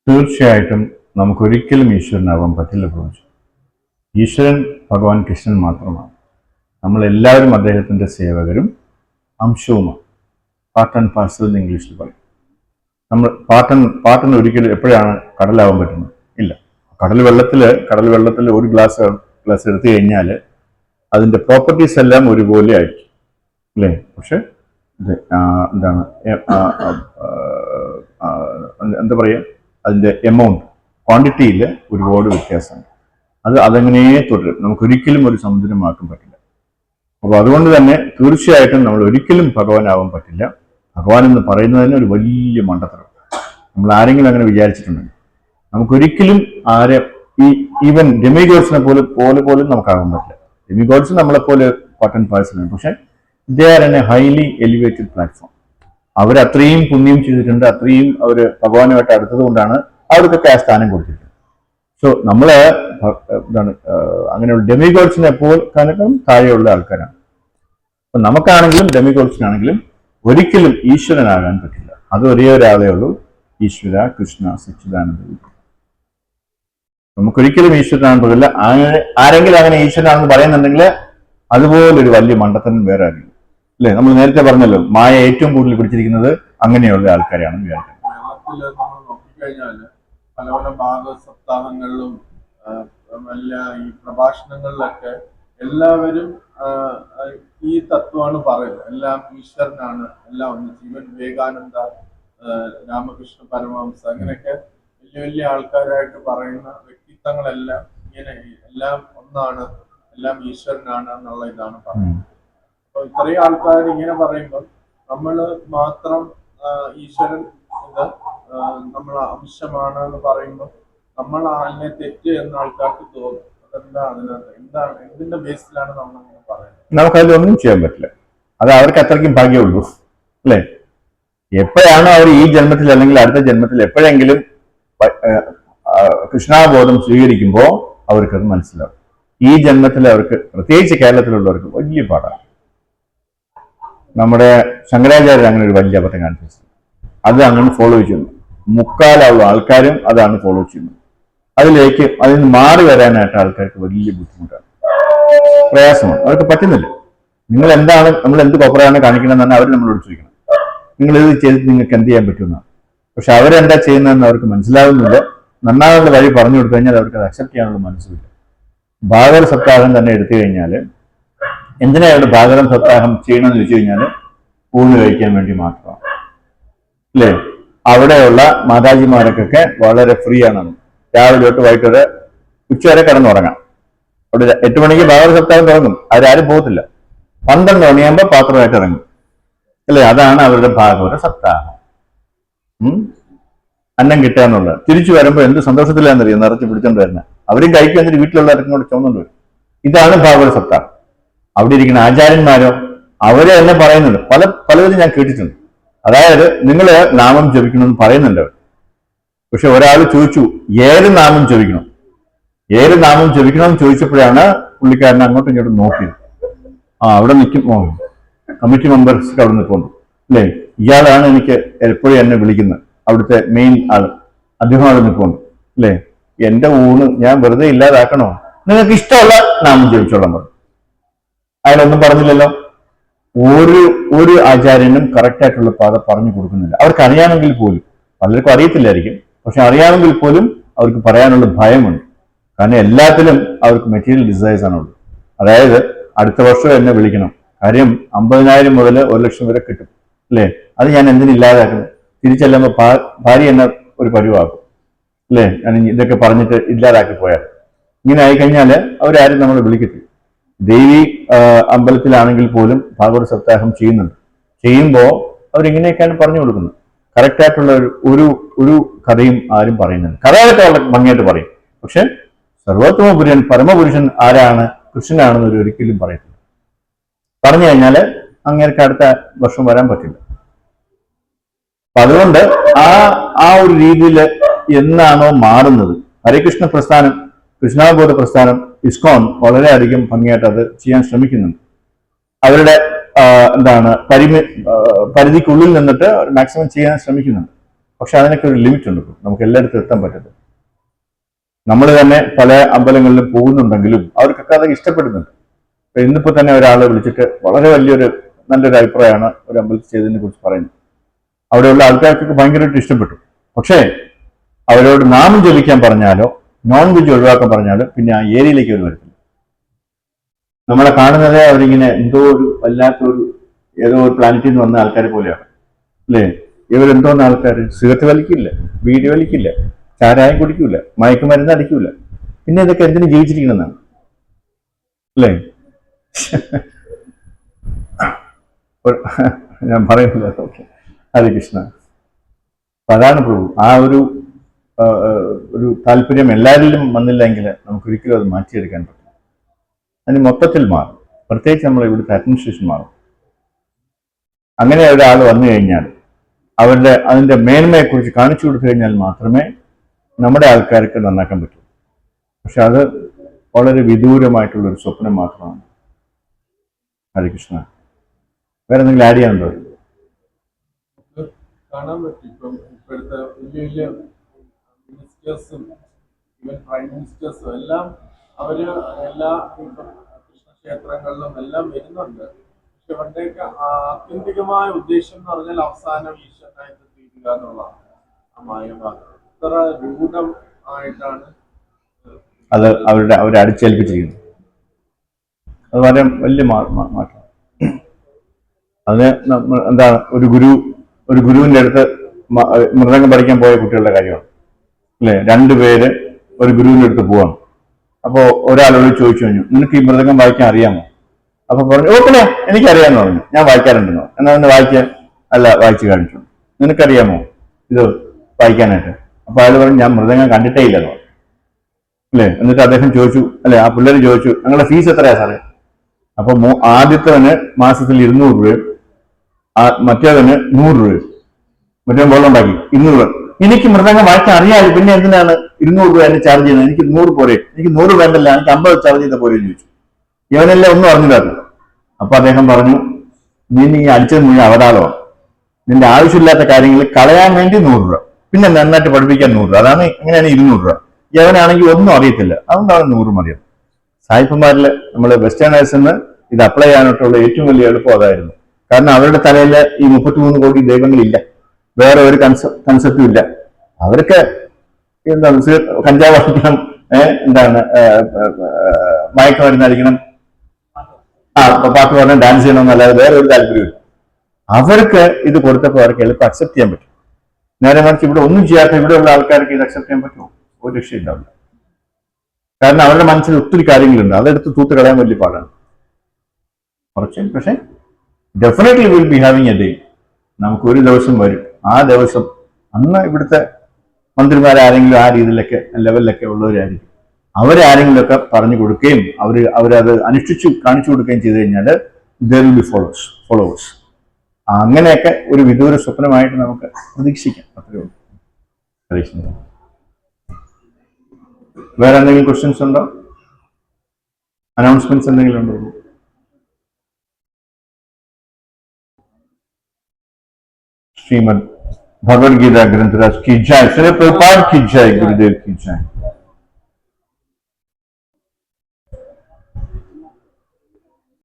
തീർച്ചയായിട്ടും നമുക്കൊരിക്കലും ഈശ്വരനാവാൻ പറ്റില്ല പ്രപഞ്ചം. ഈശ്വരൻ ഭഗവാൻ കൃഷ്ണൻ മാത്രമാണ്. നമ്മളെല്ലാവരും അദ്ദേഹത്തിൻ്റെ സേവകരും അംശവുമാണ്. പാർട്ട് ആൻഡ് പാർസൽ എന്ന് ഇംഗ്ലീഷിൽ പറയും. നമ്മൾ പാർട്ടൻ ഒരിക്കലും എപ്പോഴാണ് കടലാവാൻ പറ്റുന്നത്? ഇല്ല. കടൽ വെള്ളത്തിൽ ഒരു ഗ്ലാസ് എടുത്തു കഴിഞ്ഞാൽ അതിൻ്റെ പ്രോപ്പർട്ടീസ് എല്ലാം ഒരുപോലെ ആയിരിക്കും അല്ലേ. പക്ഷെ എന്താണ് എന്താ പറയുക, അതിൻ്റെ എമൗണ്ട്, ക്വാണ്ടിറ്റിയിൽ ഒരുപാട് വ്യത്യാസമുണ്ട്. അതെങ്ങനെ തുടരും. നമുക്കൊരിക്കലും ഒരു സമുദ്രമാക്കാൻ പറ്റില്ല. അപ്പോൾ അതുകൊണ്ട് തന്നെ തീർച്ചയായിട്ടും നമ്മൾ ഒരിക്കലും ഭഗവാനാവാൻ പറ്റില്ല. ഭഗവാൻ എന്ന് പറയുന്നതിന് ഒരു വലിയ മണ്ടത്തരം. നമ്മൾ ആരെങ്കിലും അങ്ങനെ വിചാരിച്ചിട്ടുണ്ടെങ്കിൽ നമുക്കൊരിക്കലും ഈവൻ ഡെമിഗോഡ്സിനെ പോലും നമുക്കാകാൻ പറ്റില്ല. ഡെമിഗോഡ്സ് നമ്മളെപ്പോലെ പാർട്ട് ആൻഡ് പാർസലാണ്. പക്ഷെ they are in a highly elevated platform. അവരത്രയും പുണ്യം ചെയ്തിട്ടുണ്ട്, അത്രയും അവർ ഭഗവാനുമായിട്ട് അടുത്തത് കൊണ്ടാണ് അവർക്കൊക്കെ ആ സ്ഥാനം കൊടുത്തിരിക്കുന്നത്. സോ നമ്മള് എന്താണ് അങ്ങനെയുള്ള ഡെമിഗോഡ്സിനെ കണക്കും താഴെയുള്ള ആൾക്കാരാണ്. അപ്പൊ നമുക്കാണെങ്കിലും ഡെമിഗോഡ്സിനാണെങ്കിലും ഒരിക്കലും ഈശ്വരനാകാൻ പറ്റില്ല. അത് ഒരേ ഒരാളേ ഉള്ളൂ, ഈശ്വര കൃഷ്ണ സച്ചിദാനന്ദ. നമുക്കൊരിക്കലും ഈശ്വരനാകാൻ പറ്റില്ല. അങ്ങനെ ആരെങ്കിലും അങ്ങനെ ഈശ്വരനാണെന്ന് പറയുന്നുണ്ടെങ്കിൽ അതുപോലൊരു വലിയ മണ്ടത്തരം വേറെ അറിയില്ല, അല്ലെ? നമ്മൾ നേരത്തെ പറഞ്ഞല്ലോ, മായ ഏറ്റവും കൂടുതൽ പിടിച്ചിരിക്കുന്നത് അങ്ങനെയുള്ള ആൾക്കാരെയാണ് വിചാരിക്കുന്നത്. കേരളത്തില് നമ്മൾ നോക്കിക്കഴിഞ്ഞാല് പല പല ഭാഗവത സപ്താഹങ്ങളിലും വല്ല ഈ പ്രഭാഷണങ്ങളിലൊക്കെ എല്ലാവരും ഈ തത്വമാണ് പറയുന്നത്. എല്ലാം ഈശ്വരനാണ്, എല്ലാം ഒന്ന്. ജീവൻ വിവേകാനന്ദ, രാമകൃഷ്ണ പരമഹംസ, അങ്ങനെയൊക്കെ വലിയ വലിയ ആൾക്കാരായിട്ട് പറയുന്ന വ്യക്തിത്വങ്ങളെല്ലാം ഇങ്ങനെ എല്ലാം ഒന്നാണ്, എല്ലാം ഈശ്വരനാണ് എന്നുള്ള ഇതാണ് പറയുന്നത്. അപ്പൊ ഇത്രയും ആൾക്കാർ ഇങ്ങനെ പറയുമ്പോൾ നമ്മള് മാത്രം ഈശ്വരൻ ഇത് നമ്മളെ അംശമാണ് എന്ന് പറയുമ്പോൾ നമ്മൾ അതിനെ തെറ്റ് എന്ന് ആൾക്കാർക്ക് തോന്നും. അതെന്താ അതിനകത്ത് എന്താണ്, എന്തിന്റെ ബേസിലാണ് നമ്മൾ അങ്ങനെ പറയുന്നത്? നമുക്കതിലൊന്നും ചെയ്യാൻ പറ്റില്ല. അത് അവർക്ക് അത്രയ്ക്കും ഭാഗ്യമുള്ളൂ, അല്ലേ? എപ്പോഴാണോ അവർ ഈ ജന്മത്തിൽ അല്ലെങ്കിൽ അടുത്ത ജന്മത്തിൽ എപ്പോഴെങ്കിലും കൃഷ്ണാബോധം സ്വീകരിക്കുമ്പോൾ അവർക്കത് മനസ്സിലാവും. ഈ ജന്മത്തിൽ അവർക്ക്, പ്രത്യേകിച്ച് കേരളത്തിലുള്ളവർക്ക് വലിയ പാടാണ്. നമ്മുടെ ശങ്കരാചാര്യർ അങ്ങനെ ഒരു വലിയ അബദ്ധം കാണിച്ചു, അത് അങ്ങനെ ഫോളോ ചെയ്യുന്നു. മുക്കാലുള്ള ആൾക്കാരും അതാണ് ഫോളോ ചെയ്യുന്നത്. അതിൽ നിന്ന് മാറി വരാനായിട്ട് ആൾക്കാർക്ക് വലിയ ബുദ്ധിമുട്ടാണ്, പ്രയാസമാണ്, അവർക്ക് പറ്റുന്നില്ല. നമ്മൾ എന്ത് കൊപ്പറയാണ് കാണിക്കണമെന്നാണ് അവർ നമ്മളോട് ചോദിക്കണം. നിങ്ങൾ ഇത് ചെയ്തിട്ട് നിങ്ങൾക്ക് എന്ത് ചെയ്യാൻ പറ്റുമെന്നാണ്. പക്ഷെ അവരെന്താ ചെയ്യുന്നതെന്ന് അവർക്ക് മനസ്സിലാവുന്നില്ല. നന്നാവുന്ന വഴി പറഞ്ഞു കൊടുത്തു കഴിഞ്ഞാൽ അവർക്ക് അത് അക്സെപ്റ്റ് ചെയ്യാനുള്ള മനസ്സില്ല. ഭാഗവത സപ്താഹം തന്നെ എടുത്തു കഴിഞ്ഞാൽ എന്തിനാ ഇവിടെ ഭാഗവത സപ്താഹം ചെയ്യണമെന്ന് ചോദിച്ചു കഴിഞ്ഞാൽ ഊണ് കഴിക്കാൻ വേണ്ടി മാത്രമാണ്, അല്ലേ? അവിടെയുള്ള മാതാജിമാർക്കൊക്കെ വളരെ ഫ്രീ ആണ്. രാവിലെ തൊട്ട് വൈകിട്ട് വരെ ഉച്ചവരെ കിടന്നുറങ്ങാം. അവിടെ 8 മണിക്ക് ഭാഗവത സപ്താഹം തുടങ്ങും, അവരാരും പോകത്തില്ല. 12 മണിയാകുമ്പോൾ പാത്രമായിട്ട് ഇറങ്ങും, അല്ലേ? അതാണ് അവരുടെ ഭാഗവത സപ്താഹം. അന്നം കിട്ടുക എന്നുള്ളത്. തിരിച്ചു വരുമ്പോൾ എന്ത് സന്തോഷത്തിലാണെന്നറിയാം, നിറച്ച് പിടിച്ചോണ്ട് വരുന്നത്. അവരും കഴിക്കും, എന്നിട്ട് വീട്ടിലുള്ളവർക്കും കൂടെ ചുമന്നുകൊണ്ട് വരും. ഇതാണ് ഭാഗവത സപ്താഹം. അവിടെ ഇരിക്കുന്ന ആചാര്യന്മാരോ അവരെ തന്നെ പറയുന്നുണ്ട്, പലവരും ഞാൻ കേട്ടിട്ടുണ്ട്. അതായത് നിങ്ങൾ നാമം ജപിക്കണമെന്ന് പറയുന്നുണ്ട് അവർ. പക്ഷെ ഒരാൾ ചോദിച്ചു ഏത് നാമം ജപിക്കണം, ചോദിച്ചപ്പോഴാണ് പുള്ളിക്കാരൻ അങ്ങോട്ടും ഇങ്ങോട്ടും നോക്കിയത്. അവിടെ നിൽക്കും, കമ്മിറ്റി മെമ്പേഴ്സ് അവിടെ നിൽക്കുന്നു, അല്ലേ? ഇയാളാണ് എനിക്ക് എപ്പോഴും എന്നെ വിളിക്കുന്നത്, അവിടുത്തെ മെയിൻ ആള്. അദ്ദേഹം അവിടെ നിൽക്കുന്നു, അല്ലേ? എന്റെ ഊണ് ഞാൻ വെറുതെ ഇല്ലാതാക്കണോ? നിങ്ങൾക്ക് ഇഷ്ടമുള്ള നാമം ജപിച്ചോളാൻ പറഞ്ഞു. അയാളൊന്നും പറഞ്ഞില്ലല്ലോ. ഒരു ആചാര്യനും കറക്റ്റായിട്ടുള്ള പാത പറഞ്ഞു കൊടുക്കുന്നില്ല. അവർക്ക് അറിയാമെങ്കിൽ പോലും, പലർക്കും അറിയത്തില്ലായിരിക്കും, പക്ഷെ അറിയാമെങ്കിൽ പോലും അവർക്ക് പറയാനുള്ള ഭയമുണ്ട്. കാരണം എല്ലാത്തിലും അവർക്ക് മെറ്റീരിയൽ ഡിസൈർസ് ആണുള്ളത്. അതായത് അടുത്ത വർഷം എന്നെ വിളിക്കണം, കാര്യം 50,000 മുതൽ 1,00,000 വരെ കിട്ടും, അല്ലേ? അത് ഞാൻ എന്തിനില്ലാതാക്കുന്നത്? തിരിച്ചെല്ലുമ്പോൾ ഭാര്യ എന്നെ ഒരു പരിവാക്കും, അല്ലേ? ഞാൻ ഇതൊക്കെ പറഞ്ഞിട്ട് ഇല്ലാതാക്കി പോയാൽ. ഇങ്ങനെ ആയിക്കഴിഞ്ഞാൽ അവരാരും നമ്മളെ വിളിക്കത്തില്ല. ദേവി അമ്പലത്തിലാണെങ്കിൽ പോലും ഭാഗവത സപ്താഹം ചെയ്യുമ്പോൾ അവരിങ്ങനെയൊക്കെയാണ് പറഞ്ഞു കൊടുക്കുന്നത്. കറക്റ്റായിട്ടുള്ള ഒരു കഥയും ആരും പറയുന്നുണ്ട്. കഥയൊക്കെ വളരെ ഭംഗിയായിട്ട് പറയും, പക്ഷെ സർവോത്തമ പുരുഷൻ, പരമപുരുഷൻ ആരാണ്, കൃഷ്ണനാണെന്ന് ഒരു ഒരിക്കലും പറയത്തില്ല. പറഞ്ഞു കഴിഞ്ഞാൽ അങ്ങേർക്ക് അടുത്ത വർഷം വരാൻ പറ്റില്ല. അപ്പൊ അതുകൊണ്ട് ആ ഒരു രീതിയിൽ എന്നാണോ മാറുന്നത്, ഹരേകൃഷ്ണ പ്രസ്ഥാനം, കൃഷ്ണാബോധ പ്രസ്ഥാനം, ഇസ്കോൺ വളരെയധികം ഭംഗിയായിട്ട് അത് ചെയ്യാൻ ശ്രമിക്കുന്നുണ്ട്. അവരുടെ പരിധിക്കുള്ളിൽ നിന്നിട്ട് മാക്സിമം ചെയ്യാൻ ശ്രമിക്കുന്നുണ്ട്. പക്ഷെ അതിനൊക്കെ ഒരു ലിമിറ്റ് ഉണ്ട്. നമുക്ക് എല്ലായിടത്തും എത്താൻ പറ്റത്തില്ല. നമ്മൾ തന്നെ പല അമ്പലങ്ങളിലും പോകുന്നുണ്ടെങ്കിലും അവർക്കൊക്കെ അത് ഇഷ്ടപ്പെടുന്നുണ്ട്. ഇന്നിപ്പോ തന്നെ ഒരാളെ വിളിച്ചിട്ട് വളരെ നല്ലൊരു അഭിപ്രായമാണ് ഒരു അമ്പലത്തിൽ ചെയ്തതിനെ കുറിച്ച് പറയുന്നത്. അവിടെയുള്ള ആൾക്കാർക്കൊക്കെ ഭയങ്കരമായിട്ട് ഇഷ്ടപ്പെട്ടു. പക്ഷേ അവരോട് നാമം ജപിക്കാൻ പറഞ്ഞാലോ നോൺ വെജ് ഒഴിവാക്കാൻ പറഞ്ഞാലോ പിന്നെ ആ ഏരിയയിലേക്ക് അവർ വരത്തില്ല. നമ്മളെ കാണുന്നതേ അവരിങ്ങനെ ഏതോ ഒരു പ്ലാനറ്റിൽ നിന്ന് വന്ന ആൾക്കാരെ പോലെയാണ്, അല്ലേ? ഇവരെന്തോന്ന ആൾക്കാർ സിഗരറ്റ് വലിക്കില്ല, ബീഡി വലിക്കില്ല, ചാരായം കുടിക്കൂല, മയക്കുമരുന്ന് അടിക്കൂല, പിന്നെ ഇതൊക്കെ എന്തിനു ജീവിച്ചിരിക്കണമെന്നാണ്, അല്ലേ? ഞാൻ പറയുന്നില്ല. ഓക്കെ, ഹരേ കൃഷ്ണ. അതാണ് പ്രഭു. ആ ഒരു താല്പര്യം എല്ലാവരിലും വന്നില്ലെങ്കിൽ നമുക്കൊരിക്കലും അത് മാറ്റിയെടുക്കാൻ പറ്റും. അതിന് മൊത്തത്തിൽ മാറും. പ്രത്യേകിച്ച് നമ്മൾ ഇവിടുത്തെ അഡ്മിനിസ്ട്രേഷൻ മാറും. അങ്ങനെ ഒരാൾ വന്നു കഴിഞ്ഞാൽ അതിന്റെ മേന്മയെക്കുറിച്ച് കാണിച്ചു കൊടുത്തു കഴിഞ്ഞാൽ മാത്രമേ നമ്മുടെ ആൾക്കാർക്ക് നന്നാക്കാൻ പറ്റൂ. പക്ഷെ അത് വളരെ വിദൂരമായിട്ടുള്ളൊരു സ്വപ്നം മാത്രമാണ്. ഹരേ കൃഷ്ണ. വേറെ എന്തെങ്കിലും ആഡ് ചെയ്യാനുണ്ടോ? കാണാൻ പറ്റും. ഇപ്പം ഇപ്പോഴത്തെ വലിയ വലിയ മിനിസ്റ്റേഴ്സും ഈവൻ പ്രൈം മിനിസ്റ്റേഴ്സും എല്ലാം അവര് എല്ലാ ഇപ്പം കൃഷ്ണക്ഷേത്രങ്ങളിലും എല്ലാം വരുന്നുണ്ട്. പക്ഷെ അവരുടെയൊക്കെ ആത്യന്തികമായ ഉദ്ദേശം എന്ന് പറഞ്ഞാൽ അവസാനം ഈശ്വരനായിട്ട് തീരുക എന്നുള്ളതാണ്. ആ മായഭാഗം ഇത്ര രൂഢം ആയിട്ടാണ് അത് അവരെ അടിച്ചേൽപ്പിച്ചിരിക്കുന്നത്. അത് വളരെ വലിയ മാറ്റം. അതിന് എന്താണ് ഒരു ഗുരുവിന്റെ അടുത്ത് മൃദംഗം പഠിക്കാൻ പോയ കുട്ടികളുടെ കാര്യമാണ് അല്ലെ. രണ്ടുപേര് ഒരു ഗുരുവിന്റെ അടുത്ത് പോവാണ്. അപ്പോ ഒരാളോട് ചോദിച്ചു കഴിഞ്ഞു, നിനക്ക് ഈ മൃദംഗം വായിക്കാൻ അറിയാമോ? അപ്പൊ പറഞ്ഞു, ഓ പിന്നെ എനിക്കറിയാമെന്ന് പറഞ്ഞു, ഞാൻ വായിക്കാറുണ്ടെന്നോ. എന്നാ ഒന്ന് വായിക്കാൻ. അല്ല, വായിച്ചു കാണിച്ചു. നിനക്കറിയാമോ ഇത് വായിക്കാനായിട്ട്? അപ്പൊ അയാൾ പറഞ്ഞു, ഞാൻ മൃദംഗം കണ്ടിട്ടേ ഇല്ലെന്നോ അല്ലെ. എന്നിട്ട് അദ്ദേഹം ചോദിച്ചു, അല്ലെ ആ പിള്ളേർ ചോദിച്ചു, നിങ്ങളുടെ ഫീസ് എത്രയാ സാറേ? അപ്പൊ ആദ്യത്തവന് മാസത്തിൽ 200 രൂപയും മറ്റേവന് 100 രൂപയും. മറ്റേ വെള്ളമുണ്ടാക്കി 200 രൂപ. എനിക്ക് മൃദംഗം വായിക്കാൻ അറിയാതെ പിന്നെ എന്തിനാണ് 200 രൂപ എന്നെ ചാർജ് ചെയ്യുന്നത്? എനിക്ക് 100 പോരെ, എനിക്ക് 100 വേണ്ടല്ല, എനിക്ക് 50 ചാർജ് ചെയ്ത പോരെ എന്ന് ചോദിച്ചു. ഇവനെല്ലാം ഒന്നും അറിഞ്ഞില്ലായിരുന്നു. അപ്പൊ അദ്ദേഹം പറഞ്ഞു, നീ അടിച്ചത് മുഴുവൻ അവതാളമാണ്. നിന്റെ ആവശ്യമില്ലാത്ത കാര്യങ്ങൾ കളയാൻ വേണ്ടി 100 രൂപ, പിന്നെ നന്നായിട്ട് പഠിപ്പിക്കാൻ 100 രൂപ, അതാണ് എങ്ങനെയാണ് 200 രൂപ. യവനാണെങ്കിൽ ഒന്നും അറിയത്തില്ല, അതുകൊണ്ടാണ് 100 മതിയത്. സായിപ്പന്മാരില് നമ്മൾ വെസ്റ്റേണേഴ്സിന് ഇത് അപ്ലൈ ചെയ്യാനായിട്ടുള്ള ഏറ്റവും വലിയ എളുപ്പം അതായിരുന്നു. കാരണം അവരുടെ തലയിൽ ഈ 33 കോടി ദൈവങ്ങളില്ല, വേറെ ഒരു കൺസെപ്റ്റും ഇല്ല. അവർക്ക് എന്താണ് കഞ്ചാവ് അടിക്കണം, എന്താണ് മയക്കുമരുന്നടിക്കണം, പാട്ട് പറഞ്ഞാൽ ഡാൻസ് ചെയ്യണമെന്നല്ലാതെ വേറെ ഒരു താല്പര്യമില്ല. അവർക്ക് ഇത് കൊടുത്തപ്പോൾ അവർക്ക് എളുപ്പം അക്സെപ്റ്റ് ചെയ്യാൻ പറ്റും. നേരെ മറിച്ച് ഇവിടെ ഒന്നും ചെയ്യാത്ത ഇവിടെയുള്ള ആൾക്കാർക്ക് ഇത് അക്സെപ്റ്റ് ചെയ്യാൻ പറ്റുമോ? ഒരു രക്ഷയുണ്ടാവില്ല. കാരണം അവരുടെ മനസ്സിൽ ഒത്തിരി കാര്യങ്ങളുണ്ട്, അതെടുത്ത് തൂത്ത് കളയാൻ വലിയ പാടാണ്. പക്ഷെ definitely will be having A day. നമുക്ക് ഒരു ദിവസം വരും, ആ ദിവസം അന്ന് ഇവിടുത്തെ മന്ത്രിമാരാരെങ്കിലും ആ രീതിയിലൊക്കെ ലെവലിലൊക്കെ ഉള്ളവരായിരിക്കും. അവരാരെങ്കിലുമൊക്കെ പറഞ്ഞു കൊടുക്കുകയും അവരത് അനുഷ്ഠിച്ചു കാണിച്ചു കൊടുക്കുകയും ചെയ്തു കഴിഞ്ഞാൽ there will be followers. അങ്ങനെയൊക്കെ ഒരു വിദൂര സ്വപ്നമായിട്ട് നമുക്ക് പ്രതീക്ഷിക്കാം. അത്രയേ ഉള്ളൂ. പ്രതീക്ഷിക്കാം. വേറെ എന്തെങ്കിലും ക്വസ്റ്റ്യൻസ് ഉണ്ടോ? അനൗൺസ്മെന്റ്സ് എന്തെങ്കിലും ഉണ്ടോ? श्रीमद् भगवद गीता ग्रंथराज की जय, श्री प्रभुपाद की जय, गुरुदेव की जय.